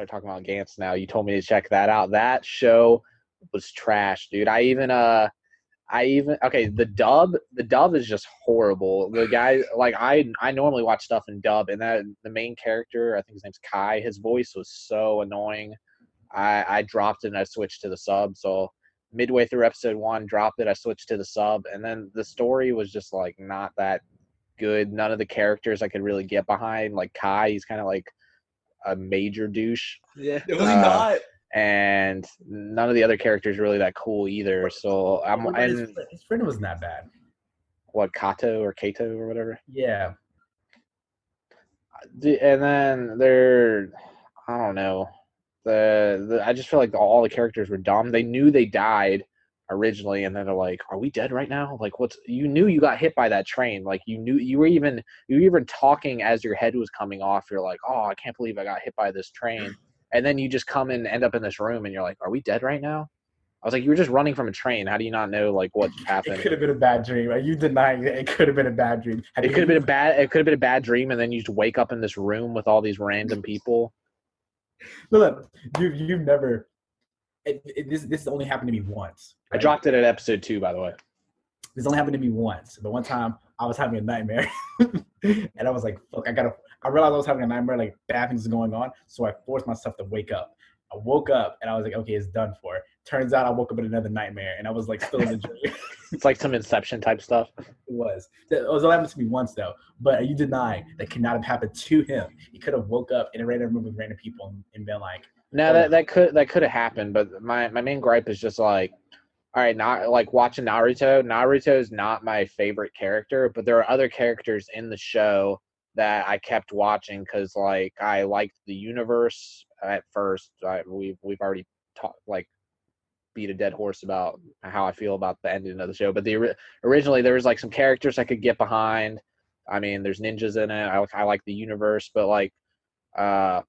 start talking about Gantz now. You told me to check that out. That show was trash, dude. Okay, the dub is just horrible. The guy, like, I normally watch stuff in dub, and that the main character, I think his name's Kai, his voice was so annoying. I dropped it and I switched to the sub. So midway through episode 1, dropped it, I switched to the sub, and then the story was just like not that good. None of the characters I could really get behind. Like Kai, he's kind of like a major douche. Yeah, was he not? And none of the other characters are really that cool either. So his friend wasn't that bad. What, Kato or whatever? Yeah. And then I don't know. I just feel like all the characters were dumb. They knew they died originally, and then they're like, "Are we dead right now?" Like, you knew you got hit by that train. Like, you knew you were even talking as your head was coming off. You're like, "Oh, I can't believe I got hit by this train." And then you just come and end up in this room, and you're like, "Are we dead right now?" I was like, "You were just running from a train. How do you not know like what's happening?" It could have been a bad dream. Are you denying it? It could have been a bad dream. It could have been a bad dream, and then you just wake up in this room with all these random people. Look, you've never. This only happened to me once. Right? I dropped it at episode 2, by the way. This only happened to me once. The one time I was having a nightmare, and I was like, "Fuck, I realized I was having a nightmare, like bad things are going on, so I forced myself to wake up. I woke up, and I was like, okay, it's done for. Turns out I woke up in another nightmare, and I was like still in the dream. It's like some Inception type stuff. It was. It only happened to me once, though. But you deny that could not have happened to him. He could have woke up in a random room with random people and been like, no, that could have happened. But my main gripe is just like, all right, not like watching Naruto. Naruto is not my favorite character, but there are other characters in the show that I kept watching because like I liked the universe at first. We've already beat a dead horse about how I feel about the ending of the show. But originally there was like some characters I could get behind. I mean, there's ninjas in it. I like the universe, but like, I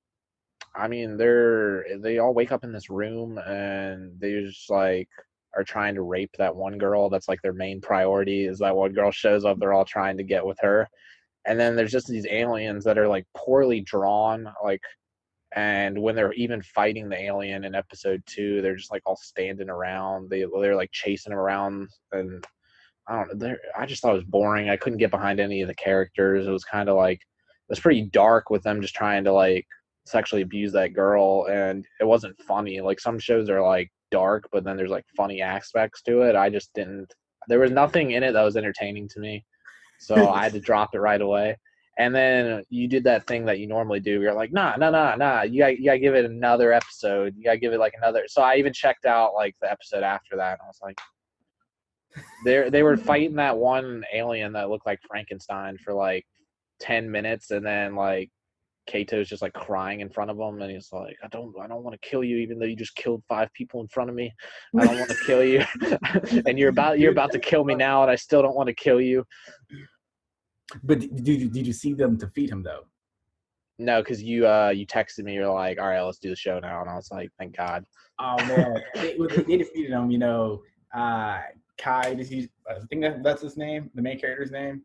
mean, they all wake up in this room and they just like are trying to rape that one girl. That's like their main priority is that one girl shows up. They're all trying to get with her. And then there's just these aliens that are like poorly drawn, like, and when they're even fighting the alien in episode 2, they're just like all standing around. They're like chasing him around, and I don't know. I just thought it was boring. I couldn't get behind any of the characters. It was kind of like, it was pretty dark with them just trying to like sexually abuse that girl, and it wasn't funny. Like some shows are like dark, but then there's like funny aspects to it. I just didn't. There was nothing in it that was entertaining to me, so I had to drop it right away. And then you did that thing that you normally do. You're like, nah. You gotta give it another episode. You gotta give it like another. So I even checked out like the episode after that, and I was like, they were fighting that one alien that looked like Frankenstein for like 10 minutes, and then like Kato's just like crying in front of him, and he's like, I don't want to kill you, even though you just killed 5 people in front of me. I don't want to kill you, and you're about to kill me now, and I still don't want to kill you. But did you see them defeat him though? No, because you texted me. You're like, all right, let's do the show now, and I was like, thank God. Oh man, they defeated him. You know, Kai. I think that's his name, the main character's name.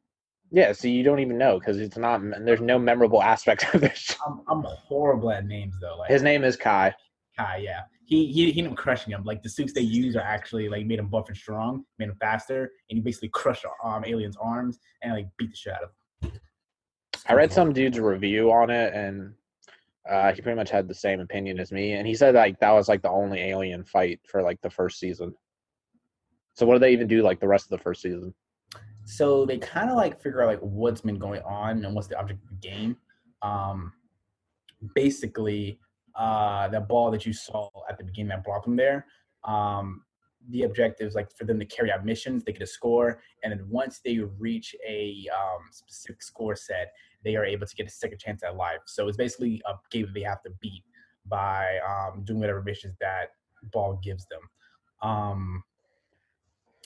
Yeah, so you don't even know because it's not. There's no memorable aspect of this. I'm horrible at names though. Like his name is Kai. Kai, yeah. He ended up crushing him. Like the suits they use are actually like made him buff and strong, made him faster, and he basically crushed aliens' arms and like beat the shit out of him. I read some dude's review on it, and he pretty much had the same opinion as me, and he said like that was like the only alien fight for like the first season. So what do they even do like the rest of the first season? So they kind of like figure out like what's been going on and what's the object of the game. Basically, that ball that you saw at the beginning that brought them there, the objective is like for them to carry out missions. They get a score, and then once they reach a specific score set, they are able to get a second chance at life. So it's basically a game that they have to beat by doing whatever missions that ball gives them.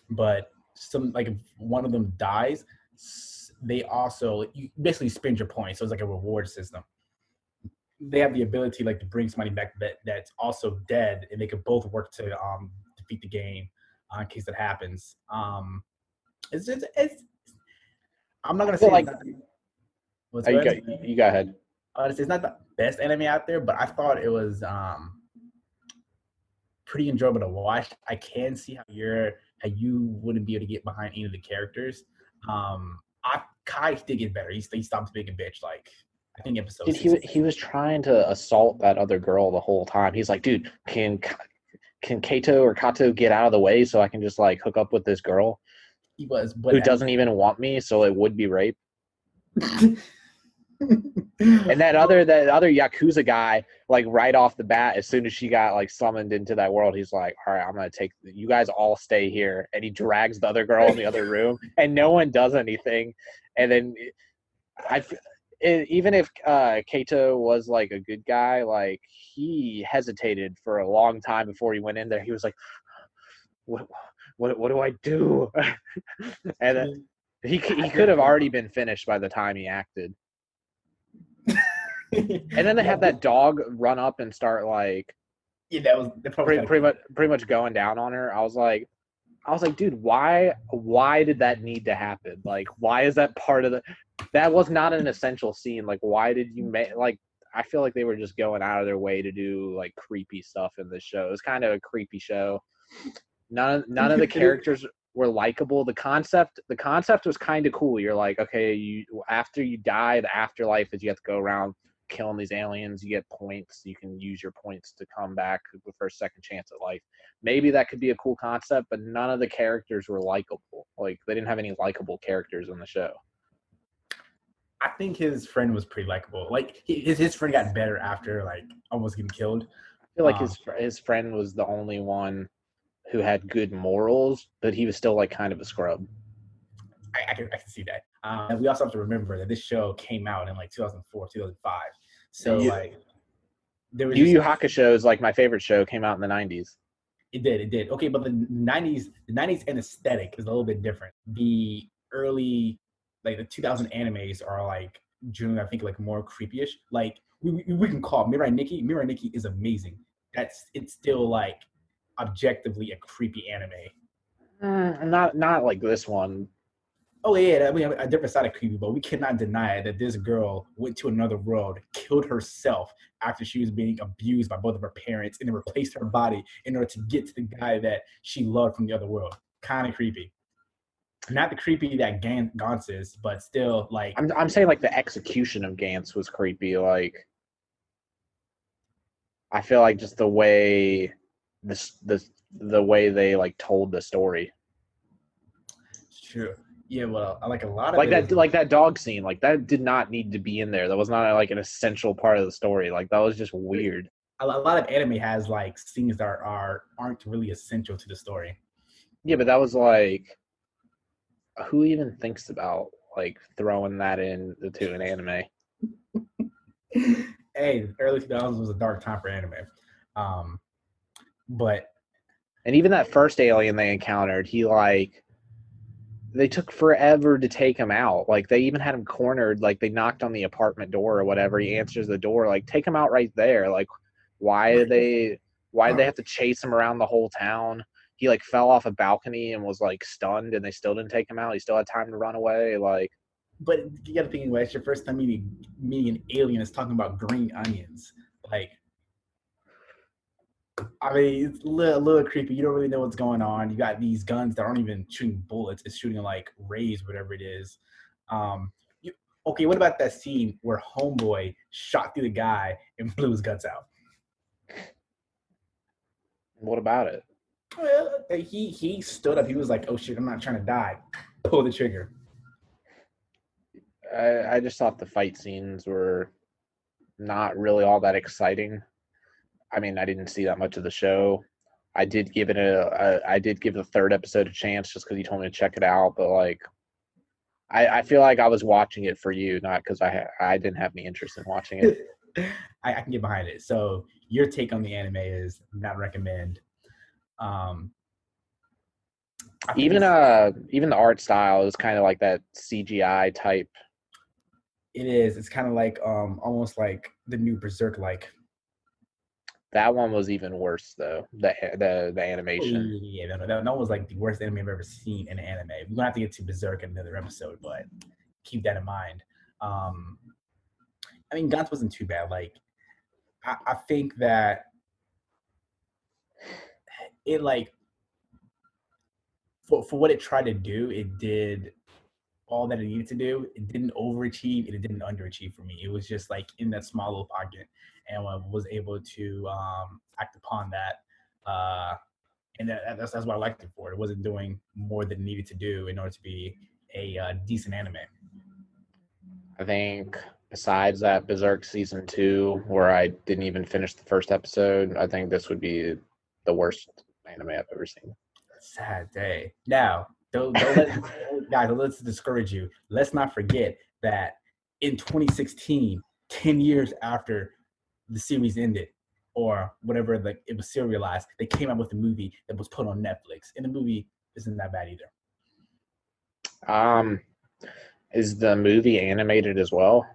But some like if one of them dies, they also you basically spend your points. So it's like a reward system. They have the ability like to bring somebody back that's also dead, and they can both work to defeat the game in case that happens. It's I'm not gonna say like you go ahead. It's not the best anime out there, but I thought it was pretty enjoyable to watch. I can see how you wouldn't be able to get behind any of the characters. Kai did get better. He stopped being a bitch. Like I think episode Dude, six. he was trying to assault that other girl the whole time. He's like, dude, can Kato or Kato get out of the way so I can just like hook up with this girl He was, who but doesn't even want me, so it would be rape. I And that other Yakuza guy, like right off the bat, as soon as she got like summoned into that world, he's like, all right, I'm gonna take you guys all stay here. And he drags the other girl in the other room and no one does anything. And then I even if Kato was like a good guy, like he hesitated for a long time before he went in there. He was like, what what do I do? And he could have already been finished by the time he acted. And then they have that dog run up and start like yeah, that probably pretty much going down on her. I was like, dude, why did that need to happen? Like, why is that part of the? That was not an essential scene. Like, why did you make like? I feel like they were just going out of their way to do like creepy stuff in this show. It was kind of a creepy show. None of the characters were likable. The concept was kind of cool. You're like, okay, you after you die, the afterlife is you have to go around killing these aliens. You get points. You can use your points to come back for a second chance at life. Maybe that could be a cool concept, but none of the characters were likable. Like they didn't have any likable characters in the show. I think his friend was pretty likable. Like his friend got better after like almost getting killed. I feel like his friend was the only one who had good morals, but he was still like kind of a scrub. I can see that. And we also have to remember that this show came out in like 2004, 2005. So like there was Yu Yu Hakusho is like my favorite show. Came out in the 90s. It did. Okay, but the 90s and aesthetic is a little bit different. The early like the 2000 animes are like generally I think like more creepyish. Like we can call Mirai Nikki. Mirai Nikki is amazing. It's still like objectively a creepy anime. Not like this one. Oh yeah, I mean a different side of creepy, but we cannot deny that this girl went to another world, killed herself after she was being abused by both of her parents, and then replaced her body in order to get to the guy that she loved from the other world. Kind of creepy. Not the creepy that Gantz is, but still like I'm saying like the execution of Gantz was creepy. Like I feel like just the way the way they like told the story. Sure. Yeah, well, I like a lot of like that, like that dog scene, like that did not need to be in there. That was not like an essential part of the story. Like that was just weird. A lot of anime has like scenes that aren't really essential to the story. Yeah, but that was like, who even thinks about like throwing that into an anime? Hey, early 2000s was a dark time for anime, but and even that first alien they encountered, they took forever to take him out. Like they even had him cornered. Like they knocked on the apartment door or whatever. He answers the door. Like take him out right there. Like why did they have to chase him around the whole town? He like fell off a balcony and was like stunned, and they still didn't take him out. He still had time to run away. Like, but you got to think, it's your first time meeting an alien that's talking about green onions. Like, I mean, it's a little creepy. You don't really know what's going on. You got these guns that aren't even shooting bullets; it's shooting like rays, whatever it is. Okay, what about that scene where Homeboy shot through the guy and blew his guts out? What about it? Well, he stood up. He was like, "Oh shit, I'm not trying to die." Pull the trigger. I just thought the fight scenes were not really all that exciting. I mean, I didn't see that much of the show. I did give the third episode a chance just because you told me to check it out. But like, I feel like I was watching it for you, not because I didn't have any interest in watching it. I can get behind it. So your take on the anime is not recommend. Even the art style is kind of like that CGI type. It is. It's kind of like almost like the new Berserk like. That one was even worse though. The animation. Oh, yeah, that was like the worst anime I've ever seen in an anime. We're gonna have to get to Berserk in another episode, but keep that in mind. I mean, Gantz wasn't too bad. Like, I think that it like for what it tried to do, it did all that it needed to do. It didn't overachieve and it didn't underachieve for me. It was just like in that small little pocket, and was able to act upon that. And that's what I liked it for. It wasn't doing more than it needed to do in order to be a decent anime. I think besides that Berserk season 2, where I didn't even finish the first episode, I think this would be the worst anime I've ever seen. Sad day. Now, don't let guys. Let's discourage you. Let's not forget that in 2016, 10 years after the series ended, or whatever, like it was serialized, they came out with a movie that was put on Netflix, and the movie isn't that bad either. Um, is the movie animated as well?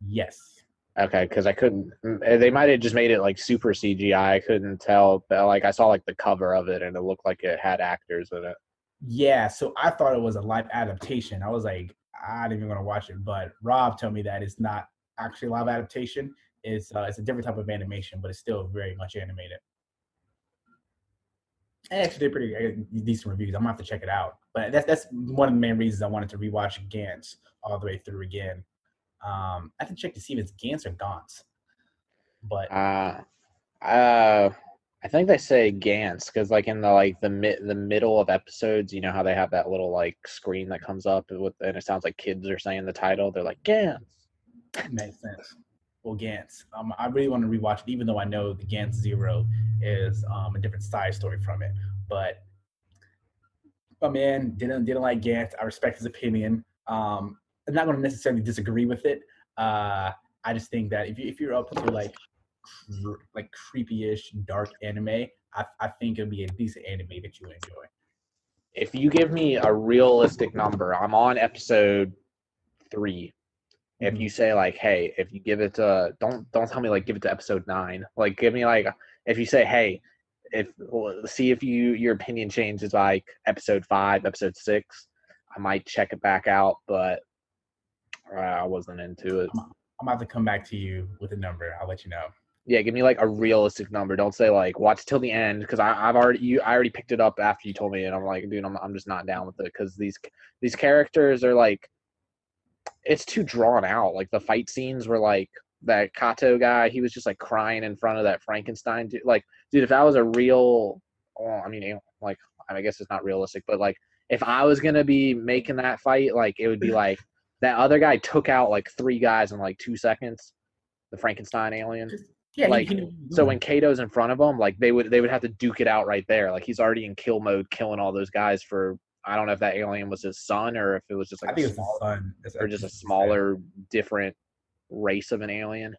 Yes. Okay, because I couldn't. They might have just made it like super CGI. I couldn't tell, but like I saw like the cover of it, and it looked like it had actors in it. Yeah, so I thought it was a live adaptation. I was like, I didn't even want to watch it, but Rob told me that it's not actually a live adaptation. It's a different type of animation, but it's still very much animated. And actually did pretty decent reviews. I'm gonna have to check it out. But that's one of the main reasons I wanted to rewatch Gantz all the way through again. I have to check to see if it's Gantz or Gauntz. But Uh, uh, I think they say Gantz because like in the middle of episodes, you know how they have that little like screen that comes up with, and it sounds like kids are saying the title. They're like Gantz. makes sense. Well, Gantz. I really want to rewatch it, even though I know the Gantz Zero is a different side story from it. But my man didn't like Gantz. I respect his opinion. I'm not going to necessarily disagree with it. I just think that if you're up to like creepy-ish dark anime, I think it'll be a decent anime that you enjoy. If you give me a realistic number, I'm on episode 3. If Mm-hmm. you say like, hey, if you give it to don't tell me like give it to episode 9. Like give me like if you say, hey, if see if your opinion changes like episode 5, episode 6, I might check it back out, but I wasn't into it. I'm about to come back to you with a number. I'll let you know. Yeah, give me like a realistic number. Don't say like watch till the end because I already picked it up after you told me, and I'm like, dude, I'm just not down with it because these characters are like it's too drawn out. Like the fight scenes were like that Kato guy, he was just like crying in front of that Frankenstein dude. Like, dude, if that was a real, well, I mean, like, I guess it's not realistic, but like, if I was gonna be making that fight, like, it would be like that other guy took out like 3 guys in like 2 seconds. The Frankenstein alien. Yeah, Like, he knew what he was so doing. when Kato's in front of him, like they would have to duke it out right there. Like he's already in kill mode, killing all those guys for. I don't know if that alien was his son or if it was just like I a think it's the small sun. or just a smaller, different race of an alien.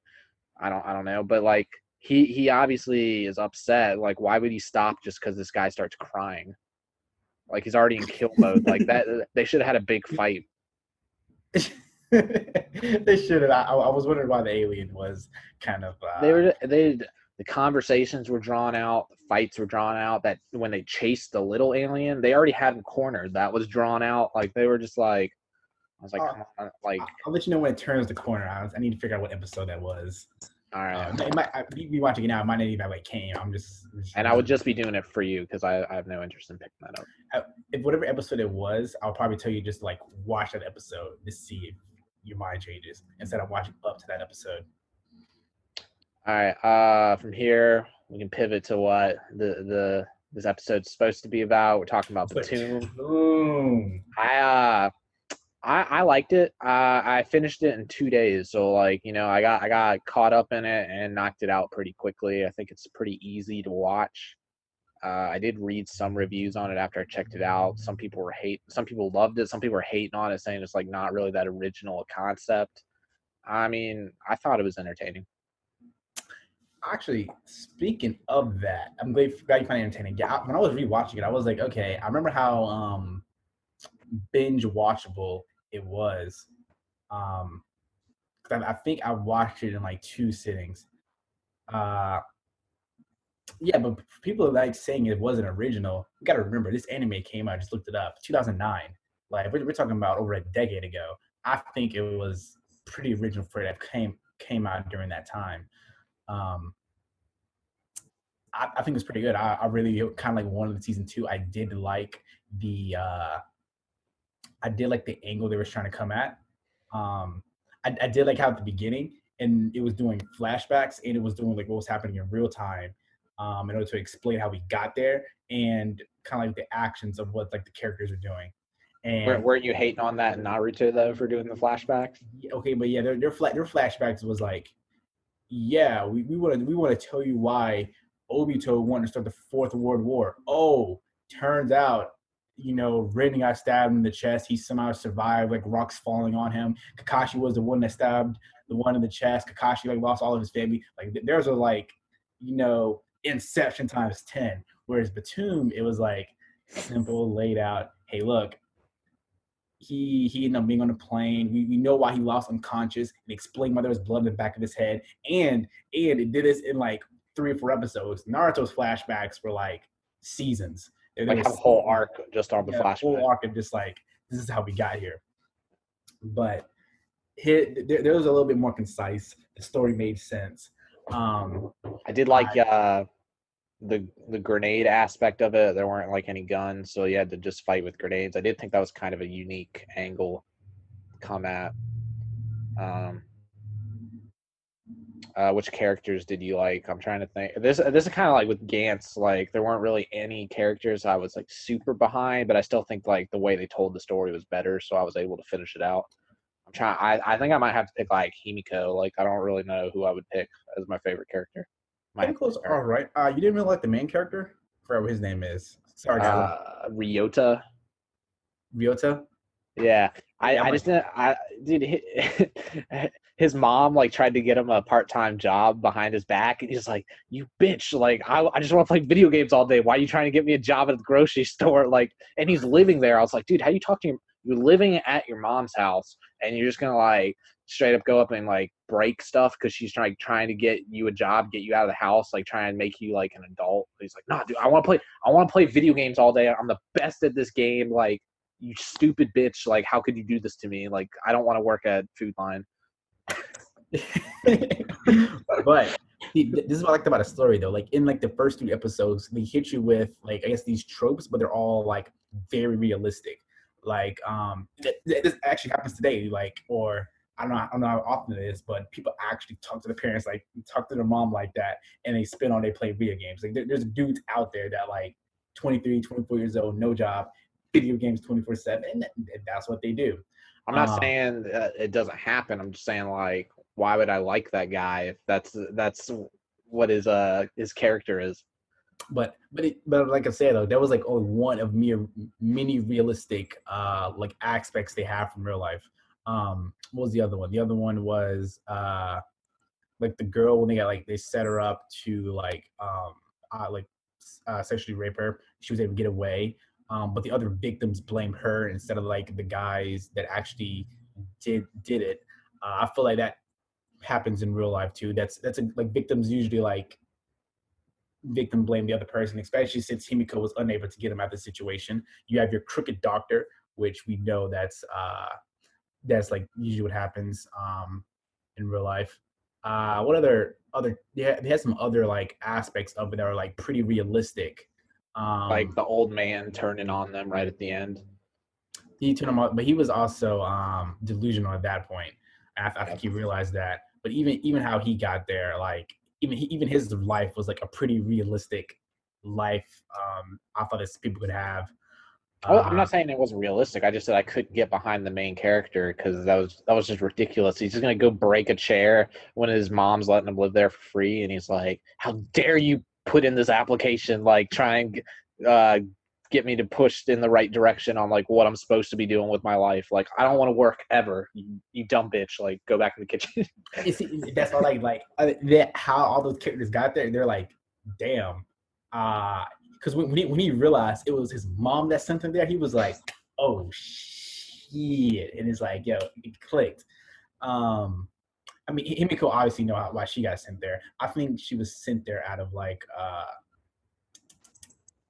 I don't know, but like he obviously is upset. Like, why would he stop just because this guy starts crying? Like he's already in kill mode. Like that, they should have had a big fight. They should have. I was wondering why the alien was kind of. The conversations were drawn out, the fights were drawn out. That when they chased the little alien, they already had him cornered. That was drawn out. Like they were just like, I was like, come on, like, I'll let you know when it turns the corner. I need to figure out what episode that was. all right. It might be watching it now. It might not even have like came. I'm just And I would just be doing it for you because I have no interest in picking that up. if whatever episode it was, I'll probably tell you just like watch that episode to see if your mind changes instead of watching up to that episode. All right. From here we can pivot to what this episode's supposed to be about. We're talking about Btoom. Boom. I liked it. I finished it in 2 days, so like I got caught up in it and knocked it out pretty quickly. I think it's pretty easy to watch. I did read some reviews on it after I checked it out. Some people loved it. Some people were hating on it, saying it's like not really that original a concept. I mean, I thought it was entertaining. Actually, speaking of that, I'm glad you find it entertaining. Yeah, when I was rewatching it, I was like, okay, I remember how binge watchable it was. Um, I think I watched it in like 2 sittings. Uh, yeah, but people like saying it wasn't original. You got to remember, this anime came out. I just looked it up, 2009. Like we're talking about over a decade ago. I think it was pretty original for that came came out during that time. Um, I think it's pretty good. I really kind of like wanted season two. The uh, I did like the angle they were trying to come at. I did like how at the beginning and it was doing flashbacks and it was doing like what was happening in real time, in order to explain how we got there and kind of like the actions of what like the characters are doing. And Were you hating on that in Naruto though for doing the flashbacks? okay, but yeah, their flashbacks was like, yeah, we want to tell you why Obito wanted to start the Fourth World War. Oh, turns out, Rin got stabbed in the chest. He somehow survived, like rocks falling on him. Kakashi was the one that stabbed the one in the chest. Kakashi like lost all of his family. Like there's a like, Inception times 10. Whereas Btoom, it was like simple, laid out. Hey, look, he ended up being on a plane. We know why he lost unconscious and explained why there was blood in the back of his head. And it did this in like 3 or 4 episodes. Naruto's flashbacks were like seasons. There Like have a was whole arc just on the yeah, whole flashback. arc of just like this is how we got here. But there was a little bit more concise. The story made sense. I did like the grenade aspect of it. There weren't like any guns, so you had to just fight with grenades. I did think that was kind of a unique angle to come at. Um, which characters did you like? I'm trying to think. This is kind of like with Gantz. Like there weren't really any characters I was like super behind, but I still think like the way they told the story was better, so I was able to finish it out. I'm trying. I think I might have to pick like Himiko. Like I don't really know who I would pick as my favorite character. Might have to Himiko's pick her. all right. You didn't really like the main character? I forgot what his name is. Sorry, guys. Ryota. Ryota. Yeah, Yeah, I'm I like, just didn't. I did. His mom like tried to get him a part-time job behind his back, and he's like, "You bitch! Like I just want to play video games all day. Why are you trying to get me a job at the grocery store?" Like, and he's living there. I was like, "Dude, how you talk to your? You're living at your mom's house, and you're just gonna like straight up go up and like break stuff because she's trying to get you a job, get you out of the house, like trying to make you like an adult." He's like, "Nah, dude, I want to play. I want to play video games all day. I'm the best at this game. Like." You stupid bitch, like how could you do this to me? Like I don't want to work at Food Line. but this is what I liked about a story though. Like in like the first 3 episodes, they hit you with like I guess these tropes, but they're all like very realistic. Like this actually happens today. Like or I don't know how often it is, but people actually talk to their parents, like talk to their mom like that, and they spend all day playing video games. Like there's dudes out there that like 23, 24 years old, no job, video games 24/7, and that's what they do. I'm not Um, saying it doesn't happen. I'm just saying like why would I like that guy if that's what his character is. but like I said though, that was like only one of many realistic like aspects they have from real life. What was the other one? The other one was like the girl when they set her up to like sexually rape her. She was able to get away. But the other victims blame her instead of like the guys that actually did it. I feel like that happens in real life too. Like victims usually like victim blame the other person, especially since Himiko was unable to get him out of the situation. You have your crooked doctor, which we know that's like usually what happens in real life. What other they had some other like aspects of it that are like pretty realistic. Like Um, the old man turning on them right at the end. he turned him out, but he was also delusional at that point. I Yeah. think he realized that. But even how he got there, like even his life was like a pretty realistic life. I thought that people could have. I'm Uh, not saying it wasn't realistic. I just said I couldn't get behind the main character because that was just ridiculous. He's just gonna go break a chair when his mom's letting him live there for free, and he's like, "How dare you put in this application? Like, try and get me to push in the right direction on like what I'm supposed to be doing with my life. Like, I don't want to work ever. You dumb bitch. Like, go back in the kitchen." that's all that how all those characters got there. They're like, damn. Because when he realized it was his mom that sent him there, he was like, oh shit, and it's like, yo, it clicked. Um, I mean, Himiko obviously know why she got sent there. I think she was sent there out of like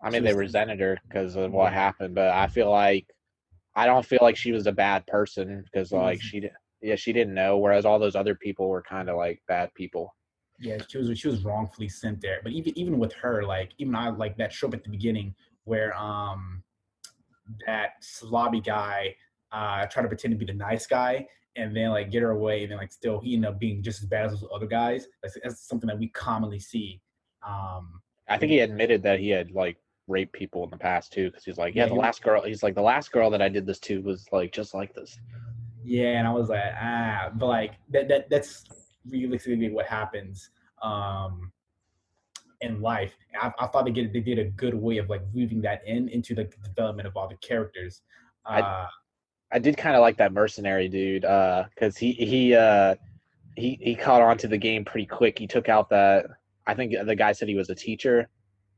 I she mean, they was sent, resented her because of what yeah, happened, but I don't feel like she was a bad person because she like was she did. Yeah, she didn't know, whereas all those other people were kind of like bad people. Yeah, she was wrongfully sent there. But even with her, like even I like that trope at the beginning where that slobby guy tried to pretend to be the nice guy and then like get her away and then like still he ended up being just as bad as those other guys. That's something that we commonly see. Um, I think with he admitted that he had like raped people in the past too, because he's like, yeah, yeah, the last girl. He's like, the last girl that I did this to was like just like this. yeah, and I was like, but like that's realistically what happens in life. I thought they did a good way of like weaving that into like the development of all the characters. I Uh, I did kind of like that mercenary dude, because he caught on to the game pretty quick. He took out that. I think the guy said he was a teacher.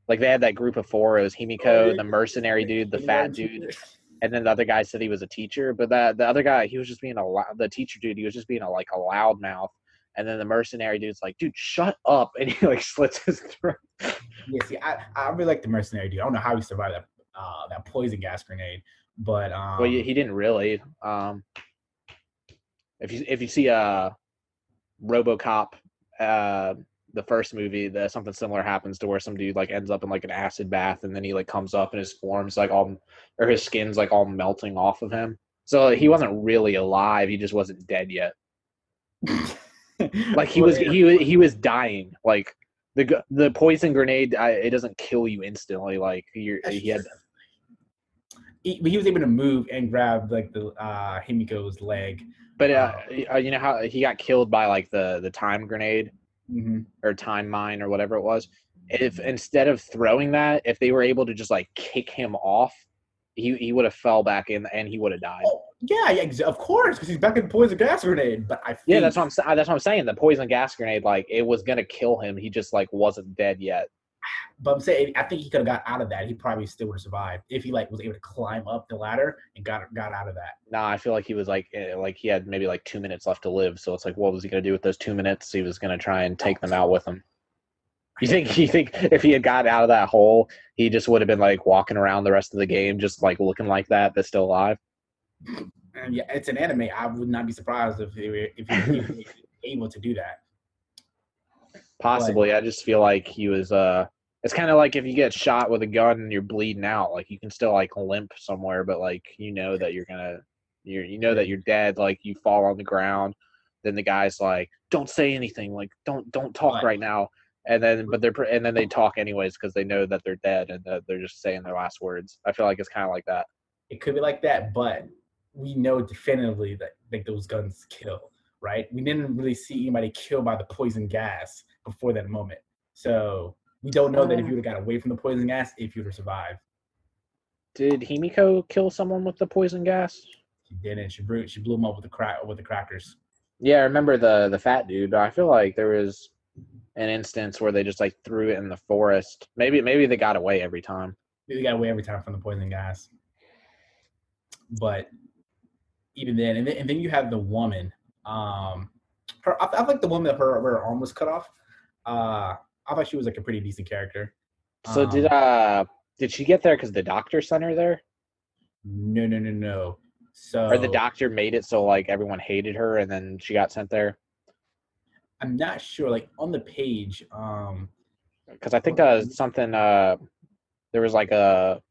Like they had that group of four. It was oh Himiko, yeah, the mercenary like dude, the fat kindergarten dude, teacher. and then the other guy said he was a teacher. But that the other guy, he was just being the teacher dude. He was just being a loudmouth. And then the mercenary dude's like, dude, shut up, and he like slits his throat. Yeah, see, I really like the mercenary dude. I don't know how he survived that poison gas grenade, but Well, he didn't really. If you see RoboCop, uh, the first movie, something similar happens to where some dude like ends up in like an acid bath, and then he like comes up and his form's like all, or his skin's like all melting off of him. So he wasn't really alive. He just wasn't dead yet. Like well, he was dying. Like the poison grenade, it doesn't kill you instantly. Like he had. but he was able to move and grab like the Himiko's leg. But Uh, you know how he got killed by like the time grenade mhm. or time mine or whatever it was. If instead of throwing that, if they were able to just like kick him off, he would have fell back in and he would have died. Oh yeah, yeah, of course, because he's back in poison gas grenade. But I Yeah, think, that's what I'm saying. The poison gas grenade, like it was gonna kill him. He just like wasn't dead yet. but I'm saying I think he could have got out of that. He probably still would have survived if he like was able to climb up the ladder and got out of that. Nah, I feel like he was like he had maybe like 2 minutes left to live. So it's like, what was he gonna do with those 2 minutes? He was gonna try and take them out with him. You think if he had got out of that hole, he just would have been like walking around the rest of the game, just like looking like that, but still alive? And yeah, it's an anime. I would not be surprised if he was able to do that. But Possibly. I just feel like he was it's kind of like if you get shot with a gun and you're bleeding out, like you can still like limp somewhere, but like you know that you know that you're dead, like you fall on the ground, then the guy's like, don't say anything, like don't talk but right now. And then they talk anyways because they know that they're dead and that they're just saying their last words. I feel like it's kind of like that. it could be like that. But we know definitively that like those guns kill, right? We didn't really see anybody killed by the poison gas before that moment. So we don't know that if you would have got away from the poison gas, if you would have survived. Did Himiko kill someone with the poison gas? She didn't. She blew him up with the crackers. Yeah, I remember the fat dude. I feel like there was an instance where they just like threw it in the forest. Maybe they got away every time. They got away every time from the poison gas. But even then, and then you have the woman. I like the woman that her arm was cut off. I thought she was like a pretty decent character. So Um, did she get there because the doctor sent her there, no, no, no, no. or the So doctor made it so like everyone hated her and then she got sent there? I'm not sure. Like on the page, Because I think what- something there was like a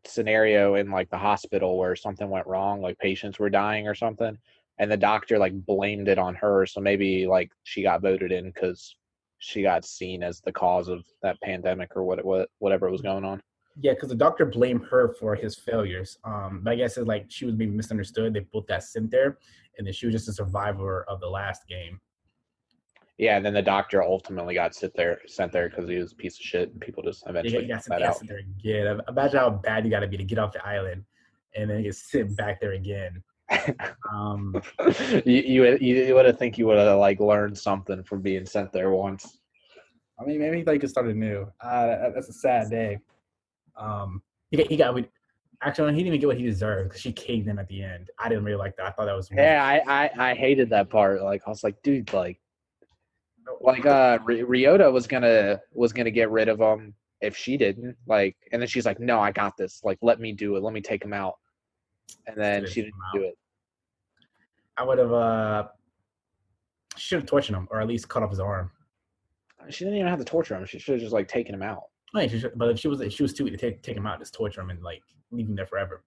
scenario in like the hospital where something went wrong, like patients were dying or something, and the doctor like blamed it on her. So maybe like she got voted in because she got seen as the cause of that pandemic or whatever was going on. yeah, because the doctor blamed her for his failures. But I guess it's like she was being misunderstood. They both got sent there, and then she was just a survivor of the last game. Yeah, and then the doctor ultimately got sent there because he was a piece of shit, and people just eventually You got found sent, that they got out. sent there again. Imagine how bad you got to be to get off the island, and then get sent back there again. Um, You would have think you would have like learned something from being sent there once. I mean, maybe he thought he could start anew. That's a sad day. He got actually he didn't even get what he deserved because she caved in at the end. I didn't really like that. I thought that was weak. Yeah, I hated that part. Like I was like, dude, like Ryota was gonna get rid of him if she didn't. Like, and then she's like, no, I got this. Like, let me do it. Let me take him out. And Still then didn't she take didn't him do out. it. I would have should have tortured him or at least cut off his arm. She didn't even have to torture him. She should have just like taken him out. Like, but if she was too weak to take him out, just torture him and like leave him there forever.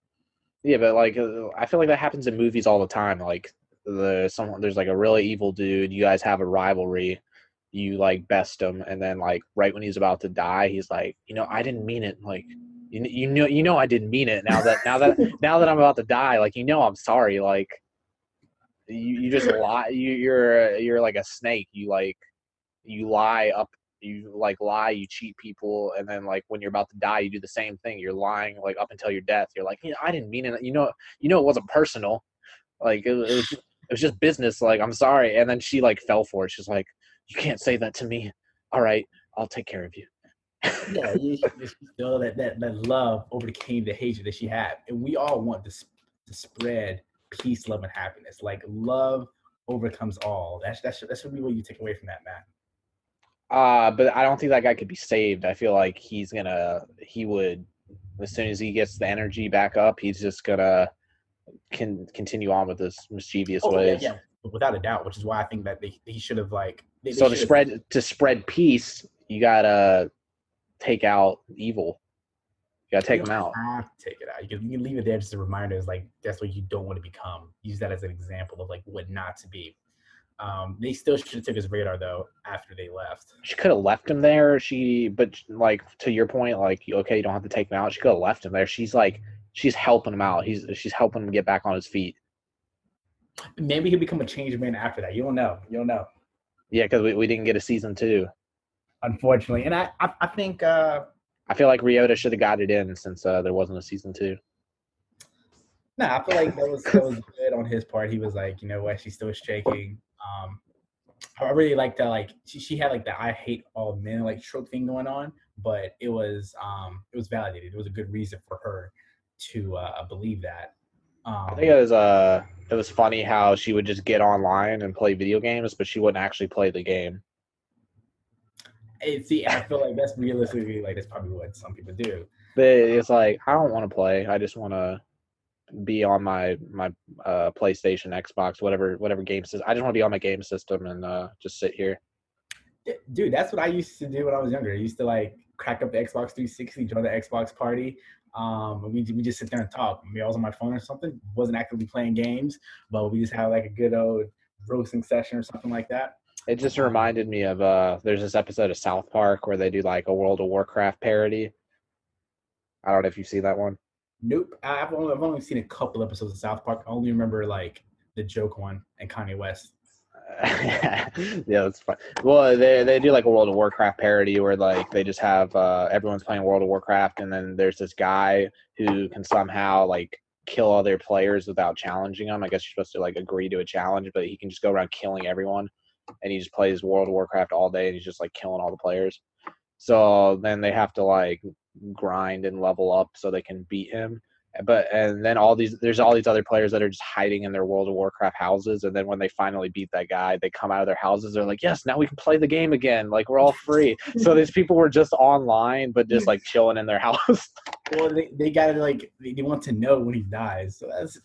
Yeah, but like I feel like that happens in movies all the time. Like there's like a really evil dude. You guys have a rivalry. You like best him, and then like right when he's about to die, he's like, I didn't mean it. Like you know I didn't mean it. Now that I'm about to die, like I'm sorry. Like you just lie. You're like a snake. You lie up. You like lie. You cheat people, and then like when you're about to die, you do the same thing. You're lying like up until your death. You're like, I didn't mean it. It wasn't personal. Like it was just business. Like I'm sorry. And then she like fell for it. She's like, you can't say that to me. All right, I'll take care of you. Yeah, she still that love overcame the hatred that she had, and we all want to spread peace, love, and happiness. Like love overcomes all. That should be what you take away from that, man. But I don't think that guy could be saved. I feel like he would, as soon as he gets the energy back up, he's just gonna continue on with his mischievous Oh yeah, ways. yeah, without a doubt. Which is why I think that he should have like they So should have. to spread peace, you gotta take out evil. You gotta You take don't them out. have to take it out. You can leave it there just a reminder. Is like that's what you don't want to become. Use that as an example of like what not to be. They still should have took his radar though after they left. She could have left him there. But like to your point, like okay, you don't have to take him out. She could have left him there. She's helping him out. She's helping him get back on his feet. Maybe he'll become a changed man after that. You don't know. You don't know. Yeah, because we didn't get a season 2. Unfortunately, and I think I feel like Ryota should have got it in since there wasn't a season 2. no, I feel like that was good on his part. He was like, you know what, she's still shaking. I really like that. Like she had like the I hate all men like trope thing going on, but it was validated. It was a good reason for her to believe that. I think it was funny how she would just get online and play video games, but she wouldn't actually play the game. See, I feel like that's realistically like that's probably what some people do. But it's like I don't want to play. I just want to be on my PlayStation, Xbox, whatever game system. I just want to be on my game system and just sit here. Dude, that's what I used to do when I was younger. I used to like crack up the Xbox 360, join the Xbox party. We just sit there and talk. Maybe I was on my phone or something, wasn't actively playing games, but we just had like a good old roasting session or something like that. It just reminded me of there's this episode of South Park where they do like a World of Warcraft parody. I don't know if you see that one. Nope. I've only seen a couple episodes of South Park. I only remember like the joke one and Kanye West. Yeah, that's fun. Well, they do like a World of Warcraft parody where like they just have everyone's playing World of Warcraft, and then there's this guy who can somehow like kill other players without challenging them. I guess you're supposed to like agree to a challenge, but he can just go around killing everyone, and he just plays World of Warcraft all day, and he's just like killing all the players. So then they have to like grind and level up so they can beat him. And then there's all these other players that are just hiding in their World of Warcraft houses, and then when they finally beat that guy, they come out of their houses. They're like, "Yes, now we can play the game again. Like we're all free." So these people were just online, but just like chilling in their house. Well, they gotta like they want to know when he dies. So that's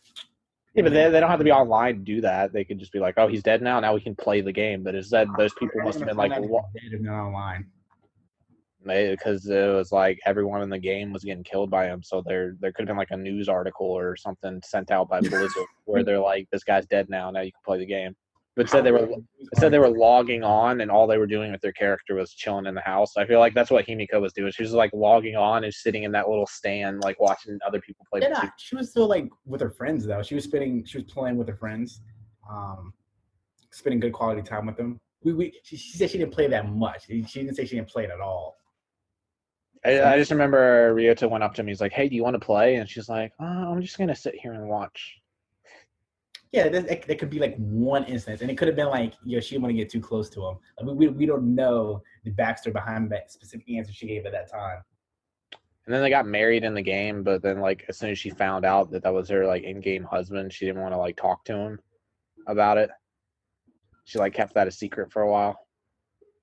Yeah, but they don't have to be online to do that. They could just be like, "Oh, he's dead now. Now we can play the game." But instead, those people must have been like, dead if not online. because it was like everyone in the game was getting killed by him. So there could have been like a news article or something sent out by Blizzard where they're like, "This guy's dead now. Now you can play the game." But said they were logging on, and all they were doing with their character was chilling in the house. I feel like that's what Himiko was doing. She was like logging on and sitting in that little stand, like watching other people play. Yeah, she was still like with her friends though. She was playing with her friends, spending good quality time with them. She said she didn't play that much. She didn't say she didn't play it at all. I just remember Ryota went up to me. He's like, "Hey, do you want to play?" And she's like, "I'm just gonna sit here and watch." Yeah, that could be like one instance, and it could have been like, she didn't want to get too close to him. Like, we don't know the backstory behind that specific answer she gave at that time. And then they got married in the game, but then like as soon as she found out that was her like in-game husband, she didn't want to like talk to him about it. She like kept that a secret for a while.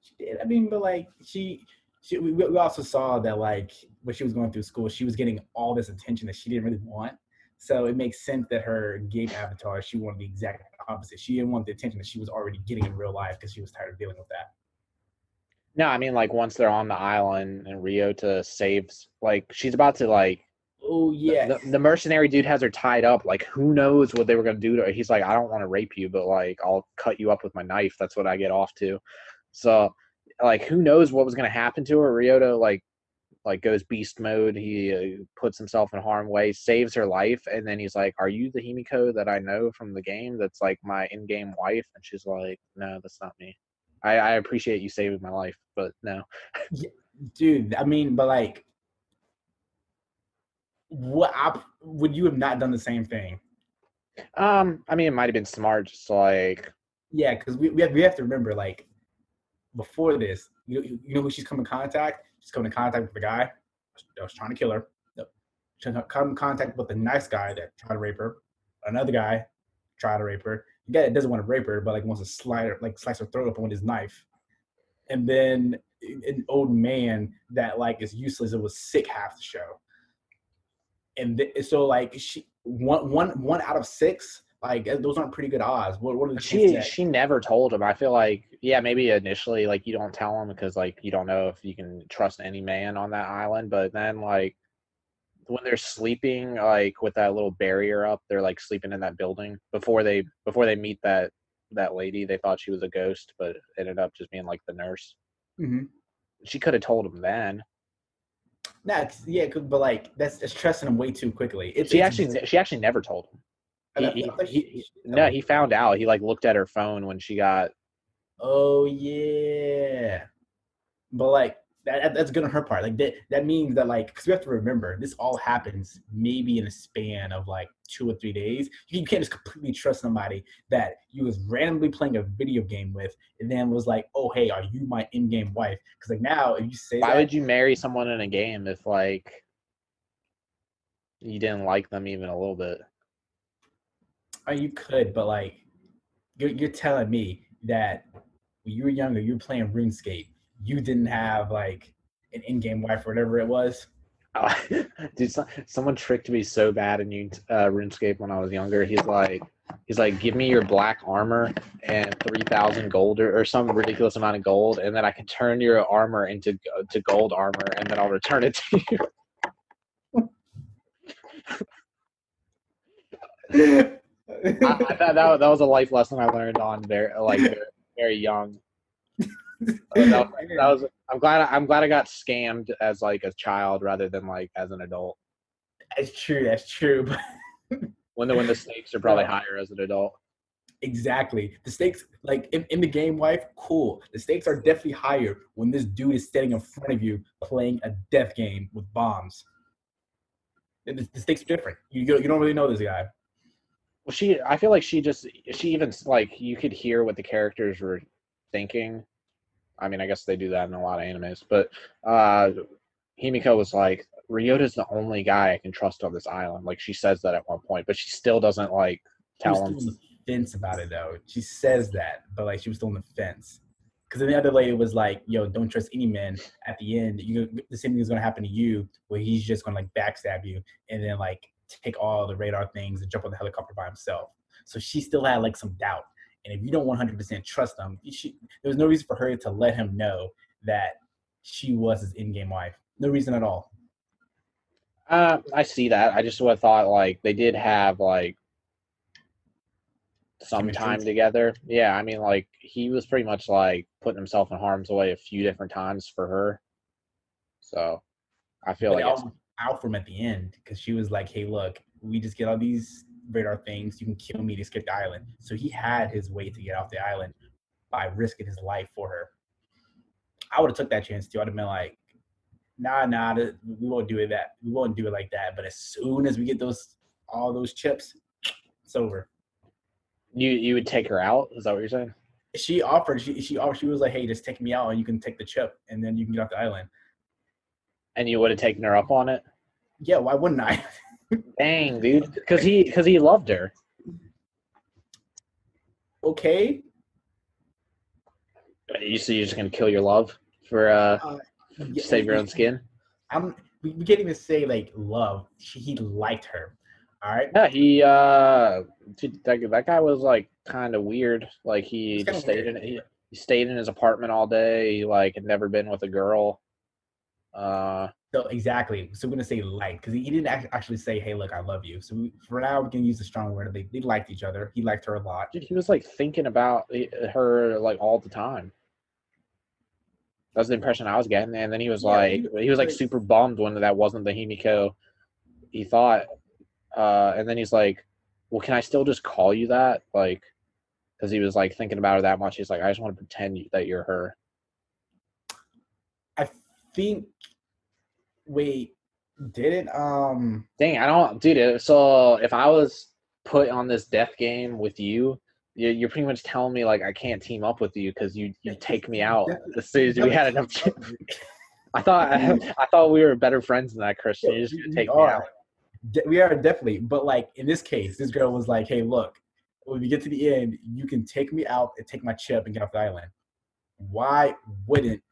She did. I mean, but like we also saw that like when she was going through school, she was getting all this attention that she didn't really want. So it makes sense that her game avatar, she wanted the exact opposite. She didn't want the attention that she was already getting in real life because she was tired of dealing with that. No, I mean like once they're on the island and Ryota saves, like she's about to like Oh yeah, the mercenary dude has her tied up. Like who knows what they were gonna do to her? He's like, I don't want to rape you, but like I'll cut you up with my knife. That's what I get off to. So like who knows what was gonna happen to her? Ryota like goes beast mode. He puts himself in harm's way, saves her life, and then he's like, "Are you the Himiko that I know from the game? That's like my in-game wife?" And she's like, "No, that's not me. I appreciate you saving my life, but no." yeah, dude. I mean, but like, would you have not done the same thing? I mean, it might have been smart, just like Yeah, because we have to remember, like, before this, you know who she's come in contact? She's come in contact with the guy that was trying to kill her. She's come in contact with the nice guy that tried to rape her. Another guy tried to rape her. The guy that doesn't want to rape her, but like wants to slice her throat open with his knife. And then an old man that like is useless and was sick half the show. And so like one out of six, like those aren't pretty good odds. What are the chances that she never told him. I feel like yeah, maybe initially like you don't tell him because like you don't know if you can trust any man on that island, but then like when they're sleeping like with that little barrier up, they're like sleeping in that building before they meet that lady. They thought she was a ghost, but ended up just being like the nurse. mm-hmm. She could have told him then. Nah, yeah, but like that's trusting him way too quickly. She actually never told him. No, he found out. He like looked at her phone when she got. Oh yeah, but like that's good on her part. Like that means that like because we have to remember this all happens maybe in a span of like 2 or 3 days. You can't just completely trust somebody that you was randomly playing a video game with and then was like, oh hey, are you my in-game wife? Because like now if you say Why that, would you marry someone in a game if like you didn't like them even a little bit? oh, you could, but like you're telling me that when you were younger, you were playing RuneScape, you didn't have like an in-game wife or whatever it was. Oh, dude, someone tricked me so bad in RuneScape when I was younger. He's like, give me your black armor and 3,000 gold or some ridiculous amount of gold, and then I can turn your armor into to gold armor, and then I'll return it to you. I thought that was a life lesson I learned on very young. That was I'm glad I got scammed as like a child rather than like as an adult. That's true. That's true. When the stakes are probably higher as an adult. Exactly. The stakes, like in the game, wife, cool. The stakes are definitely higher when this dude is standing in front of you playing a death game with bombs. The stakes are different. You don't really know this guy. Well, I feel like she even like you could hear what the characters were thinking. I mean, I guess they do that in a lot of animes, but Himiko was like, Ryota's the only guy I can trust on this island. Like she says that at one point, but she still doesn't like She was tell him. still on the fence about it though. She says that, but like she was still on the fence. Because then the other lady was like, "Yo, don't trust any man." At the end, the same thing is gonna happen to you, where he's just gonna like backstab you and then like take all the radar things and jump on the helicopter by himself. So she still had like some doubt. And if you don't 100% trust him, there was no reason for her to let him know that she was his in-game wife. No reason at all. I see that. I just would have thought like they did have like some Chemistry. time together. Yeah, I mean like he was pretty much like putting himself in harm's way a few different times for her. So I feel But it like it's all out from at the end because she was like, "Hey, look, we just get all these radar things. You can kill me to escape the island." So he had his way to get off the island by risking his life for her. I would have took that chance too. I'd have been like, "Nah, we won't do it that. We won't do it like that." But as soon as we get all those chips, it's over. you would take her out. Is that what you're saying? She offered. She offered. She was like, "Hey, just take me out, and you can take the chip, and then you can get off the island." And you would have taken her up on it? Yeah, why wouldn't I? Dang, dude, because he loved her. Okay. You're just gonna kill your love for Yeah, save your own skin? we can't even say like love. He liked her. All right. Yeah, dude, that guy was like kind of weird. Like It's he kind just of weird. he stayed in his apartment all day. He like had never been with a girl. So exactly. So we're gonna say like, because he didn't actually say, "Hey, look, I love you." So for now, we can use the strong word. They liked each other. He liked her a lot. Dude, he was like thinking about her like all the time. That's the impression I was getting. And then Yeah, he was like but super bummed when that wasn't the Himiko he thought. And then he's like, "Well, can I still just call you that?" Like, because he was like thinking about her that much. He's like, "I just want to pretend that you're her." I think. Wait, didn't Dang, I don't, dude. So if I was put on this death game with you, you're pretty much telling me like I can't team up with you because you take me out as soon you as we definitely had enough. I thought I thought we were better friends than that, Christian. You're just gonna we take me are. out. We are definitely, but like in this case, this girl was like, "Hey, look, when we get to the end, you can take me out and take my chip and get off the island." Why wouldn't